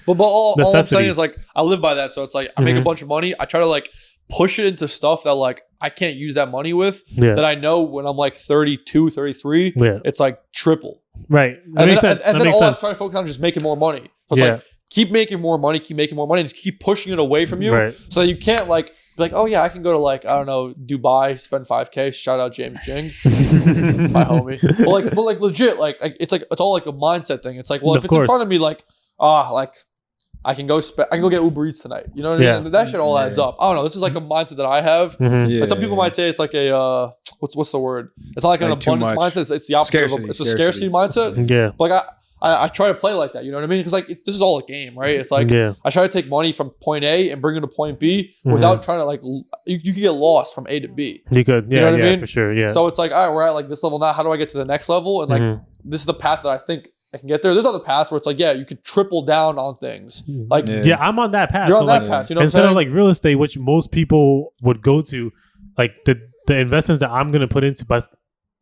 But all I'm saying is like I live by that. So it's like I make a bunch of money. I try to like push it into stuff that like I can't use that money with. That I know when I'm like 32, 33, it's like triple. Right. That makes sense. And then all I'm trying to focus on is just making more money. So it's like keep making more money, and just keep pushing it away from you. So you can't like be like, oh yeah, I can go to like, I don't know, Dubai, spend $5K. Shout out James Jing, my homie. But like legit, like it's all like a mindset thing. It's like, well, if it's in front of me, like, like I can go get Uber Eats tonight. You know what I mean? And that shit all adds up. I don't know. This is like a mindset that I have. Like some people might say it's like a what's the word? It's not like an abundance mindset. It's the opposite. It's a scarcity mindset. Yeah. Like I try to play like that. You know what I mean? Because like this is all a game, right? It's like I try to take money from point A and bring it to point B without trying to like you could get lost from A to B. You could, you know what I mean? For sure, yeah. So it's like, all right, we're at like this level now. How do I get to the next level? And like this is the path that I think I can get there. There's other paths where it's like, you could triple down on things. Like, I'm on that path. You're on that path. You know, instead of like real estate, which most people would go to, like the investments that I'm gonna put into,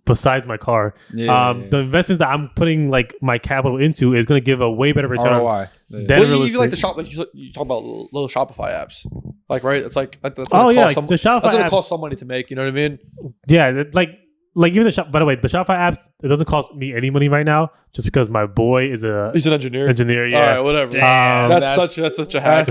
besides my car, the investments that I'm putting like my capital into is gonna give a way better return. ROI. Than real estate. You like the shop, like you talk about little Shopify apps, like right? It's like that's the Shopify that's gonna apps, cost some money to make. You know what I mean? Yeah, like even the shop. By the way, the Shopify apps, it doesn't cost me any money right now, just because my boy is he's an engineer. Yeah, all right, whatever. Damn, that's such a hack.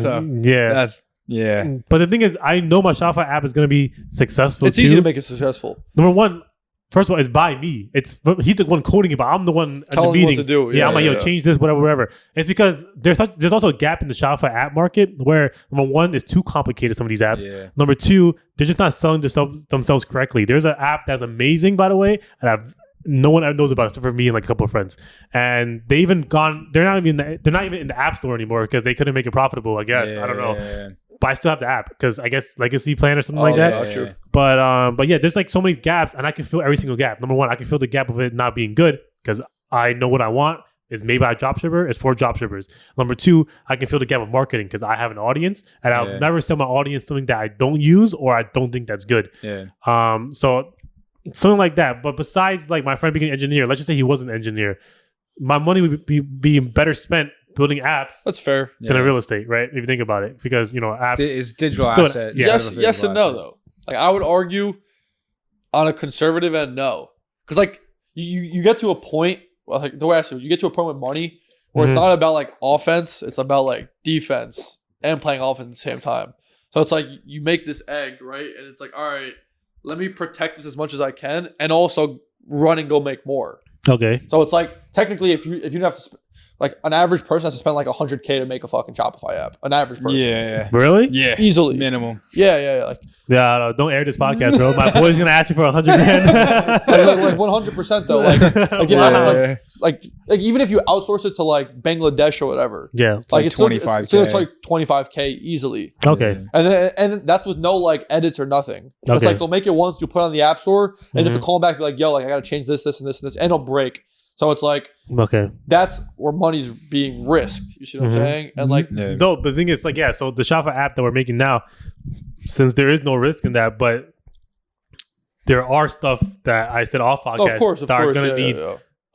Yeah. But the thing is, I know my Shopify app is gonna be successful. It's easy to make it successful. Number one. First of all, it's by me. He's the one coding it, but I'm the one at the meeting. What to do. I'm like, change this, whatever. It's because there's also a gap in the Shopify app market where number one, it's too complicated, some of these apps. Yeah. Number two, they're just not selling themselves correctly. There's an app that's amazing, by the way, and no one knows about it except for me and like a couple of friends. And they're not even in the app store anymore because they couldn't make it profitable, I guess. I don't know. Yeah. But I still have the app because I guess legacy plan or something like that. True. But yeah, there's like so many gaps, and I can fill every single gap. Number one, I can fill the gap of it not being good because I know what I want is made by a dropshipper. It's for dropshippers. Number two, I can fill the gap of marketing because I have an audience, and I'll never sell my audience something that I don't use or I don't think that's good. Yeah. So something like that. But besides, like my friend being an engineer, let's just say he was an engineer, my money would be better spent building apps. That's fair. Than a real estate, right? If you think about it, because apps is digital asset. Yes and no though. Like I would argue on a conservative end, no, because like you get to a point. Well, like the way I say it, you get to a point with money where it's not about like offense, it's about like defense and playing offense at the same time. So it's like you make this egg, right? And it's like, all right, let me protect this as much as I can, and also run and go make more. Okay. So it's like technically, if you don't have to. Like an average person has to spend like $100K to make a fucking Shopify app. An average person. Yeah. Really? Yeah. Easily. Minimum. Yeah. Like, no, don't air this podcast, bro. My boy's gonna ask you for $100 grand. like 100% though. Like even if you outsource it to like Bangladesh or whatever. Yeah. Like it's 25K. It's like 25K easily. Okay. And that's with no like edits or nothing. Okay. It's like they'll make it once, you put it on the app store, and it's a callback, be like, yo, like I gotta change this, and this, and it'll break. So it's like, okay, that's where money's being risked. You see what I'm saying? And like, no, but the thing is, like, yeah. So the Shopify app that we're making now, since there is no risk in that, but there are stuff that I said off podcast that are going to need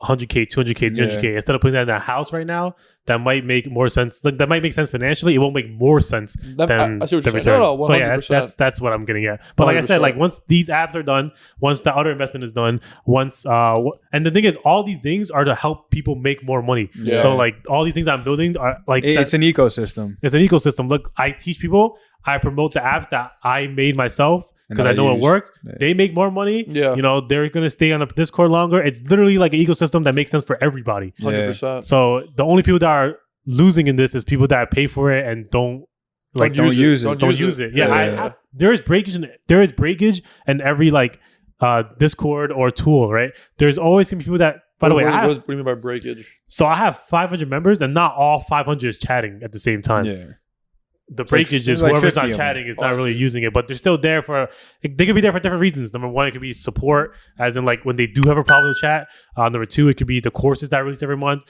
100K, 200K, 300K. Instead of putting that in the house right now, that might make more sense. Like that might make sense financially. It won't make more sense than I see what the you're return. saying. No, 100%. So yeah, that's what I'm getting at. But like I said, like once these apps are done, once the other investment is done, once and the thing is, all these things are to help people make more money. Yeah. So like all these things I'm building are like it's an ecosystem. It's an ecosystem. Look, I teach people. I promote the apps that I made myself. Because I know it works. Yeah. They make more money. Yeah. They're going to stay on the Discord longer. It's literally like an ecosystem that makes sense for everybody. 100%. So the only people that are losing in this is people that pay for it and don't use it. Yeah. There is breakage in every like Discord or tool, right? There's always going to be people that, by the way, what do you mean by breakage? So I have 500 members and not all 500 is chatting at the same time. Yeah. The breakage is whoever's not chatting is not really using it, but they're still there they could be there for different reasons. Number one, it could be support, as in like when they do have a problem with chat. Number two, it could be the courses that I release every month.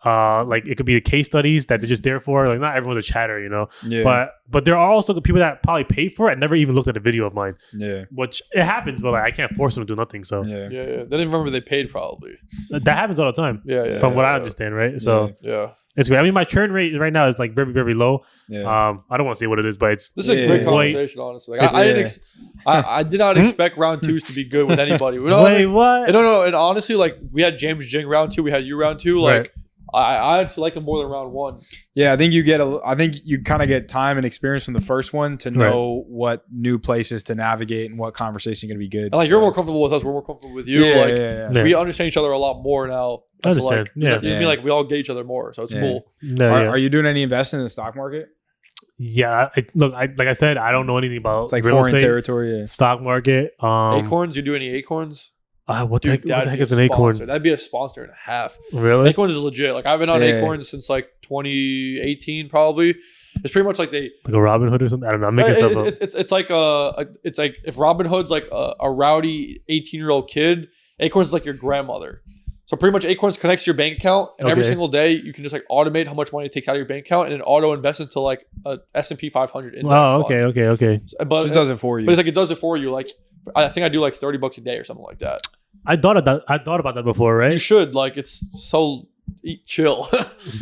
Like it could be the case studies that they're just there for. Like not everyone's a chatter, Yeah. But there are also the people that probably pay for it and never even looked at a video of mine. Yeah. Which it happens, but like I can't force them to do nothing. So yeah. They didn't remember they paid probably. That happens all the time. Yeah. From what I understand, right? So yeah. It's great. I mean, my churn rate right now is like very, very low. Yeah. I don't want to say what it is, but this is a great conversation, honestly. Like, I did not expect round twos to be good with anybody. Wait, what? No. And honestly, like we had James Jing round two, we had you round two. Like I actually like him more than round one. Yeah, I think you kind of get time and experience from the first one to know what new places to navigate and what conversation going to be good. And like you're more comfortable with us, we're more comfortable with you. We understand each other a lot more now. I understand. So like, you mean like we all get each other more, so it's cool. Are you doing any investing in the stock market? Yeah, like I said, I don't know anything about it's like real foreign estate, territory, stock market. Acorns? You do any acorns? What the heck is an acorn? That'd be a sponsor and a half. Really? Acorns is legit. Like I've been on Acorns since like 2018, probably. It's pretty much like like a Robinhood or something. I don't know. I'm making stuff up. It's like it's like if Robinhood's like a rowdy 18-year-old kid, Acorns is like your grandmother. So pretty much Acorns connects to your bank account, and every single day you can just like automate how much money it takes out of your bank account, and then auto invest into like a S&P 500 index fund. Okay. But it just does it for you. But it's like it does it for you. Like I think I do like $30 a day or something like that. I thought about that before, right? You should, like, it's so chill.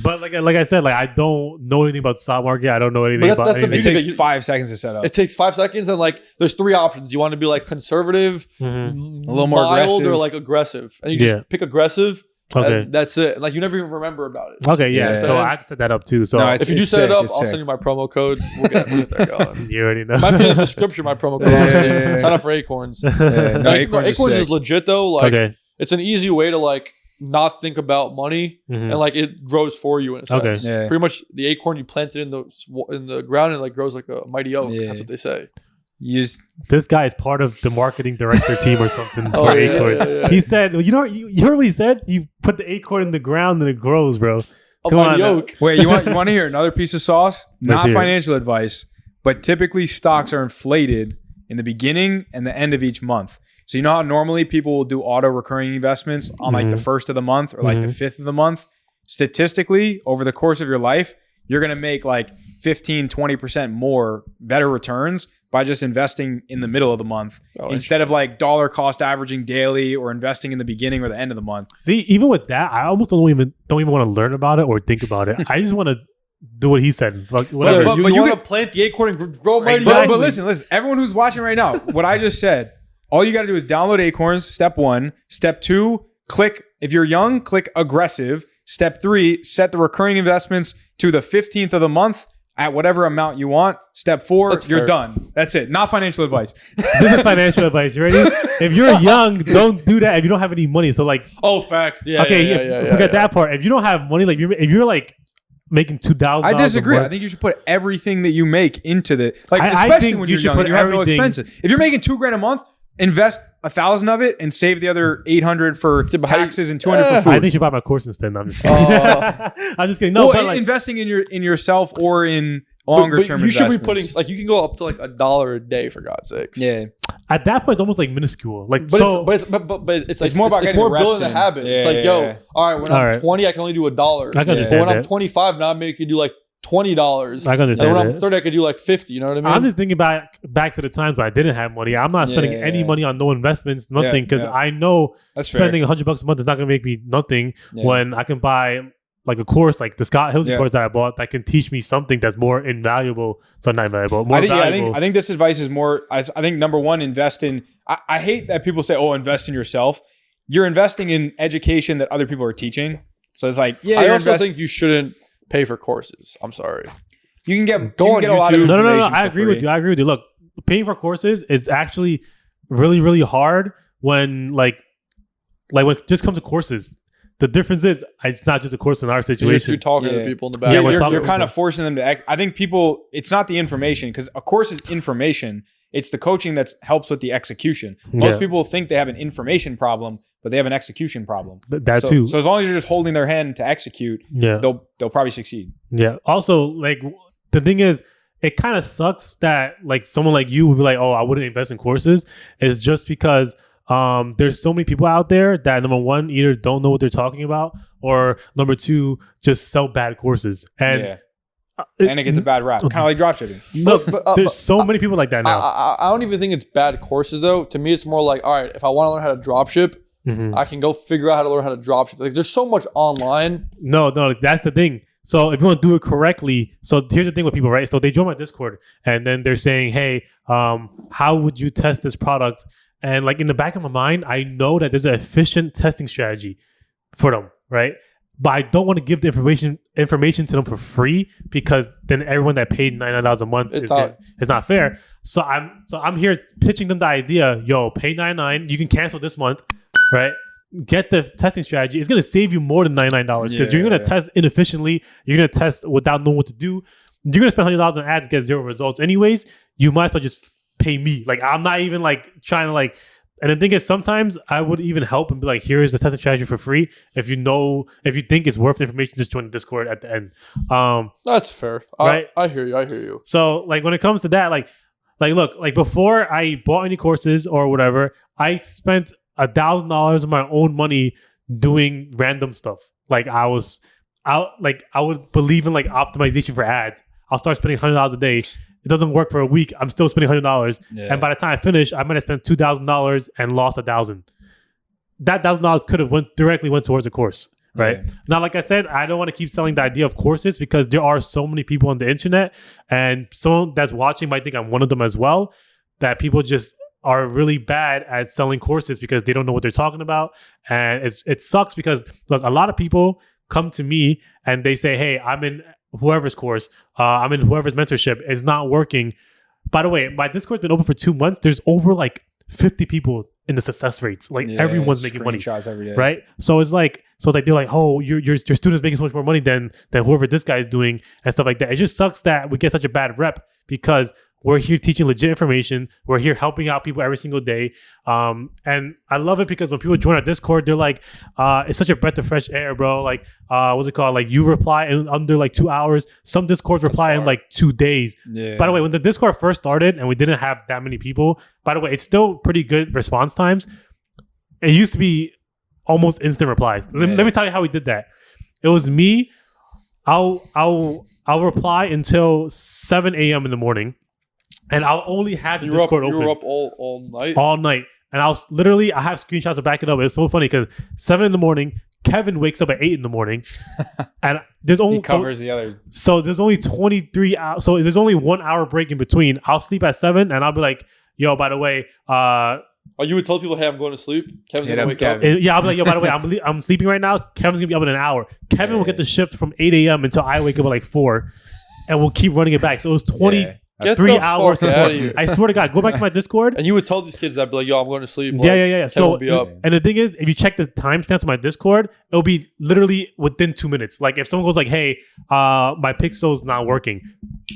But like I said, like I don't know anything about the stock market. I don't know anything about that's the anything. It beauty. takes 5 seconds to set up. It takes 5 seconds, and like there's 3 options. You want to be like conservative, A little more mild, aggressive. or like aggressive, and you just pick aggressive. Okay. And that's it. Like you never even remember about it. Okay, yeah. Yeah. So I have to set that up too. So No, If you do it's set it sick, up, it's I'll sick. send you my promo code. We'll get there going. you already know. It might be in the description. My promo code. Honestly. Sign up for Acorns. No, Acorns is Acorns sick. is legit though. Like Okay. it's an easy way to like not think about money, and like it grows for you in a sense. Okay. Yeah. Pretty much the acorn you planted in the ground and it like grows like a mighty oak. Yeah. That's what they say. You just This guy is part of the marketing director team or something Oh, for yeah, Acorn. yeah. He said, you heard what he said? You put the acorn in the ground and it grows, bro. A Come mighty on now. oak. wait. You want to hear another piece of sauce? Not hear it. financial advice, but typically stocks are inflated in the beginning and the end of each month. So you know how normally people will do auto recurring investments on like the first of the month or like the fifth of the month? Statistically, over the course of your life, you're going to make like 15, 20% more better returns by just investing in the middle of the month instead of like dollar cost averaging daily or investing in the beginning or the end of the month. See, even with that, I almost don't even want to learn about it or think about it. I just want to do what he said. Fuck, whatever. But you you want to could- plant the acorn and grow a mighty Exactly. oak. But listen, everyone who's watching right now, what I just said, all you got to do is download Acorns, step 1. Step 2, click, if you're young, click aggressive. Step 3, set the recurring investments to the 15th of the month at whatever amount you want. Step 4, That's you're fair. done. That's it. Not financial advice. This is financial advice. You ready? If you're young, don't do that if you don't have any money. So like, Oh, facts. Yeah. okay, Yeah. forget that part. If you don't have money, like if you're like making $2,000, I disagree. a month, I think you should put everything that you make into the like, I especially think when you you're should young. put You have no everything- expenses. If you're making $2,000 a month, invest 1,000 of it and save the other 800 for but how you- taxes and 200 for I food. think you should buy my course instead. No, I'm just kidding. I'm just kidding. No, Well, but like, investing in yourself or in longer But term you should be investments. putting like you can go up to like $1 a day for God's sakes. Yeah. at that point, it's almost like minuscule. Like But so, it's like It's more about getting the reps building a in. habit. Yeah, It's like, yeah, yo, yeah. all right, when All I'm right. 20, I can only do $1. I can But understand when I'm that. 25, now I can do like $20. I can And understand when I'm that. 30, I could do like 50. You know what I mean? I'm just thinking back to the times when I didn't have money. I'm not spending Yeah. any money on no investments, nothing, because yeah. I know That's fair. spending $100 a month is not going to make me nothing Yeah. when I can buy like a course like the Scott Hills Yeah. course that I bought that can teach me something that's more invaluable. So not invaluable, more I think, valuable. I think this advice is more. I think number one, invest in. I hate that people say, "Oh, invest in yourself." You're investing in education that other people are teaching. So it's like, yeah. I you're also invest- think you shouldn't pay for courses. I'm sorry. you can get Go you on can get a lot of YouTube. no. information I for agree free. with you. I agree with you. Look, paying for courses is actually really, really hard when like when it just comes to courses. The difference is it's not just a course in our You're situation. talking to Yeah. the people in the back. Yeah, Yeah, we're you're, talking you're kind about- of forcing them to. I think people. It's not the information because a course is information. It's the coaching that helps with the execution. Most Yeah. people think they have an information problem, but they have an execution problem. That so, too. So as long as you're just holding their hand to execute, Yeah. they'll probably succeed. Yeah. Also, like the thing is, it kind of sucks that like someone like you would be like, "Oh, I wouldn't invest in courses." It's just because there's so many people out there that number one either don't know what they're talking about, or number two just sell bad courses, and Yeah. And it gets a bad rap, kind of like dropshipping. look, But, there's so many people like that now. I don't even think it's bad courses though. To me, it's more like, all right, if I want to learn how to dropship, Mhm. I can go figure out how to learn how to dropship. Like, there's so much online. No, that's the thing. So if you want to do it correctly, so here's the thing with people, right? So they join my Discord and then they're saying, "Hey, how would you test this product?" And like in the back of my mind, I know that there's an efficient testing strategy for them, right? But I don't want to give the information to them for free because then everyone that paid $99 a month It's is not fair. So I'm here pitching them the idea, yo, pay $99, you can cancel this month, right? Get the testing strategy. It's gonna save you more than $99 because you're gonna test inefficiently. You're gonna test without knowing what to do. You're gonna spend $100 on ads and get 0 results anyways. You might as well just pay me. Like I'm not even like trying to like. And the thing is, sometimes I would even help and be like, "Here is the testing strategy for free. If you think it's worth the information, just join the Discord at the end." That's fair. Right? I hear you. So like when it comes to that, like look, like before I bought any courses or whatever, I spent $1,000 of my own money doing random stuff. Like I would believe in like optimization for ads. I'll start spending $100 a day it doesn't work for a week. I'm still spending $100. Yeah. And by the time I finish, I might have spent $2,000 and lost $1,000. That $1,000 could have directly went towards a course, right? Yeah. Now, like I said, I don't want to keep selling the idea of courses because there are so many people on the internet, and someone that's watching might think I'm one of them as well, that people just are really bad at selling courses because they don't know what they're talking about. And it sucks because, look, a lot of people come to me and they say, hey, I'm in whoever's course, I'm in whoever's mentorship. It's not working. By the way, my Discord's been open for 2 months. There's over like 50 people in the success rates. Like everyone's making money, every day. right? So it's like they're like, oh, your student's making so much more money than whoever this guy's doing and stuff like that. It just sucks that we get such a bad rep because we're here teaching legit information. We're here helping out people every single day. And I love it because when people join our Discord, they're like, it's such a breath of fresh air, bro. Like, what's it called? Like, you reply in under like 2 hours. Some Discords reply in like 2 days. Yeah. By the way, when the Discord first started and we didn't have that many people, by the way, it's still pretty good response times. It used to be almost instant replies. Let me tell you how we did that. It was me. I'll reply until 7 a.m. in the morning. And I'll only have the Discord open. You were up all night? All night. And I have screenshots to back it up. It's so funny because 7 in the morning, Kevin wakes up at 8 in the morning. And there's only... He covers the others. So there's only 23 hours. So there's only 1 hour break in between. I'll sleep at 7 and I'll be like, yo, by the way... Oh, you would tell people, hey, I'm going to sleep? Kevin's going to wake up? Yeah, I'll be like, yo, by the way, I'm sleeping right now. Kevin's going to be up in an hour. Kevin will get the shift from 8 a.m. until I wake up at like 4. And we'll keep running it back. So it was 20... Get 3 the hours fuck out of here. I swear to God, go back to my Discord. And you would tell these kids that, be like, yo, I'm going to sleep. Like, Yeah. So, be up. and the thing is, if you check the timestamps on my Discord, it'll be literally within 2 minutes. Like if someone goes like, hey, my Pixel's not working.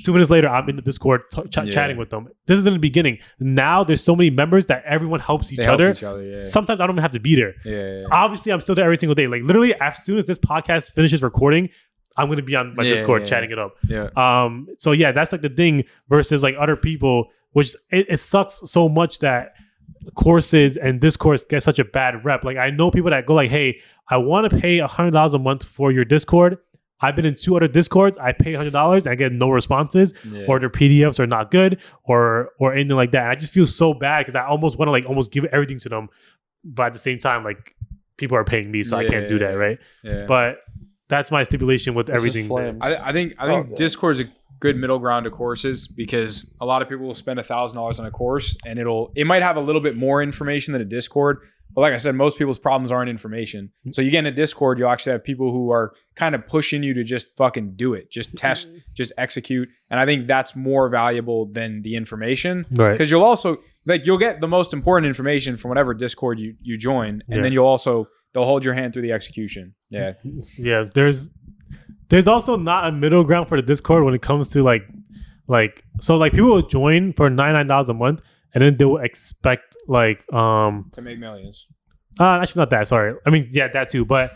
2 minutes later, I'm in the Discord chatting with them. This is in the beginning. Now there's so many members that everyone helps each other. Sometimes I don't even have to be there. Yeah. Obviously, I'm still there every single day. Like literally, as soon as this podcast finishes recording, I'm going to be on my Discord chatting it up. Yeah. So yeah, that's like the thing versus like other people, which it sucks so much that courses and Discord get such a bad rep. Like I know people that go like, hey, I want to pay $100 a month for your Discord. I've been in 2 other Discords. I pay $100 and I get no responses or their PDFs are not good or anything like that. And I just feel so bad because I almost want to like almost give everything to them. But at the same time, like people are paying me, so I can't do that, right? Yeah. But that's my stipulation with everything. I think Discord's a good middle ground to courses because a lot of people will spend $1,000 on a course and it might have a little bit more information than a Discord. But like I said, most people's problems aren't information. So you get in a Discord, you'll actually have people who are kind of pushing you to just fucking do it, just test, just execute. And I think that's more valuable than the information. Right. Because you'll also you'll get the most important information from whatever Discord you join, and then they'll hold your hand through the execution. Yeah. Yeah. There's also not a middle ground for the Discord when it comes to like people will join for $99 a month and then they'll expect like to make millions. Actually not that, sorry. I mean, yeah, that too. But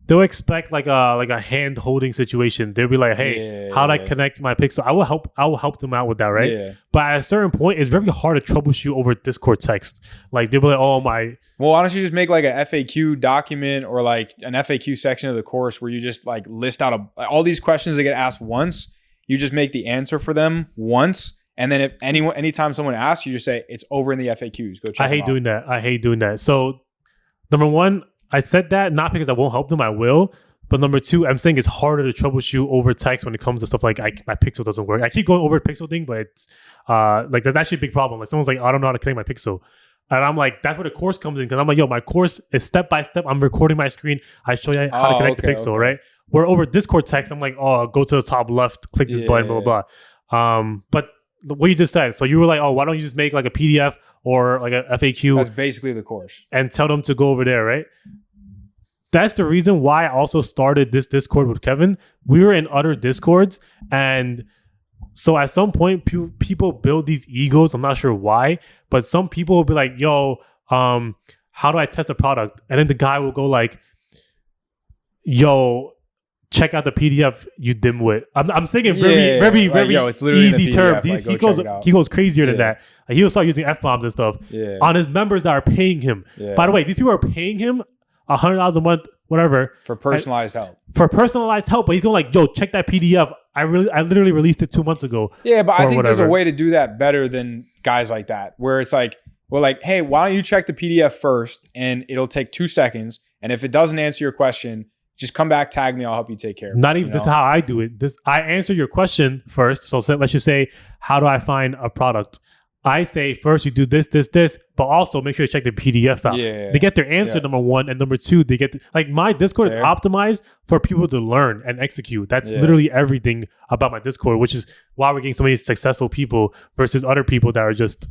they'll expect like a hand holding situation. They'll be like, hey, how do I connect my Pixel? I will help them out with that, right? Yeah. But at a certain point, it's very hard to troubleshoot over Discord text. Like they'll be like, oh my. Well, why don't you just make like a FAQ document or like an FAQ section of the course where you just like list out all these questions that get asked once. You just make the answer for them once. And then if anytime someone asks, you just say it's over in the FAQs. Go check. I hate doing that. So number one, I said that not because I won't help them, I will. But number two, I'm saying it's harder to troubleshoot over text when it comes to stuff like my Pixel doesn't work. I keep going over the Pixel thing, but it's like that's actually a big problem. Like someone's like, I don't know how to connect my Pixel. And I'm like, that's where the course comes in. Because I'm like, yo, my course is step by step. I'm recording my screen. I show you how to connect the Pixel, right? Where over Discord text, I'm like, oh, go to the top left, click this button, blah, blah, blah. But what you just said, so you were like, oh, why don't you just make like a PDF or like a FAQ? That's basically the course. And tell them to go over there, right? That's the reason why I also started this Discord with Kevin. We were in other Discords. And so at some point, people build these egos. I'm not sure why. But some people will be like, yo, how do I test a product? And then the guy will go like, yo, check out the PDF, you dimwit. I'm saying it very it's easy PDF, terms. Like, he goes crazier than that. Like, he'll start using F-bombs and stuff on his members that are paying him. Yeah. By the way, these people are paying him $100 a month, whatever. For personalized help. For personalized help. But he's going like, yo, check that PDF. I literally released it 2 months ago. Yeah, but I think there's a whatever. way to do that better than guys like that, where it's like, we're like, hey, why don't you check the PDF first, and it'll take 2 seconds, and if it doesn't answer your question, just come back, tag me, I'll help you take care of it. Not even this is how I do it. I answer your question first. So let's just say, how do I find a product? I say first you do this, but also make sure you check the PDF out. Yeah. They get their answer, number one, and number two, they get like my Discord is optimized for people to learn and execute. That's literally everything about my Discord, which is why we're getting so many successful people versus other people that are just,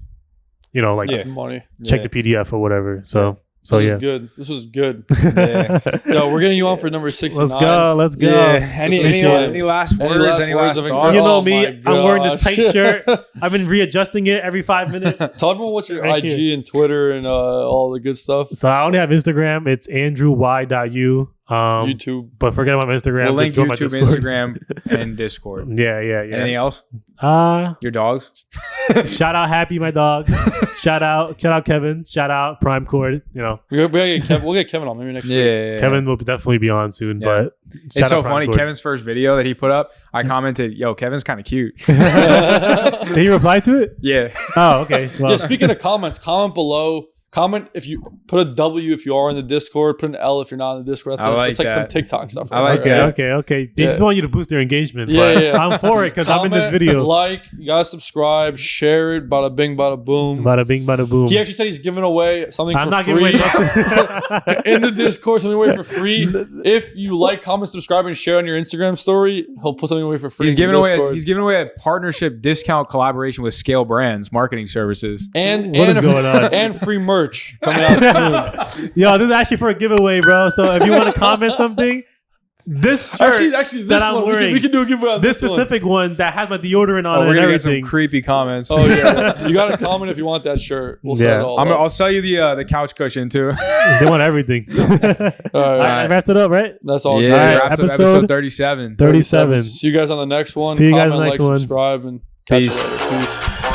like money. Check the PDF or whatever. So This was good. Yeah. Yo, we're getting you on for number 69. Let's go. Yeah. Any last words? Any last thoughts? You know me. I'm wearing this tight shirt. I've been readjusting it every 5 minutes. Tell everyone what's your IG and Twitter and all the good stuff. So I only have Instagram. It's andrewy.u. YouTube. But forget about my Instagram. We'll link Just YouTube, Instagram, and Discord. Yeah. Anything else? Your dogs? Shout out Happy, my dog. shout out Kevin. Shout out Prime Cord. We'll get Kevin on maybe next week. Yeah. Kevin will definitely be on soon. But it's so funny. Cord. Kevin's first video that he put up, I commented, "Yo, Kevin's kind of cute." Did he reply to it? Yeah. Oh, okay. Well. Yeah. Speaking of comments, comment below. Comment if you put a W if you are in the Discord, put an L if you're not in the Discord. That's like some TikTok stuff. Right? I like that. Okay. They just want you to boost their engagement. Yeah. I'm for it because I'm in this video. You gotta subscribe, share it, bada bing, bada boom. Bada bing, bada boom. He actually said he's giving away something I'm for not free. giving away In the Discord, something away for free. If you like, comment, subscribe, and share on your Instagram story, he'll put something away for free. He's giving away a partnership discount collaboration with Scale Brands Marketing Services. And what is going on? And free merch coming out soon. Yo, this is actually for a giveaway, bro. So if you want to comment something, this shirt actually, this that I'm one, wearing, we can do a giveaway on this specific one that has my deodorant on we're and gonna everything. get some creepy comments. Oh yeah, you gotta comment if you want that shirt. We'll sell it all. I'll sell you the couch cushion too. They want everything. All right. Wraps it up, right? That's all. Yeah, Good. episode 37. 37. See you guys on the next one. See you guys comment, on the next like, one. subscribe, and catch you later. Peace.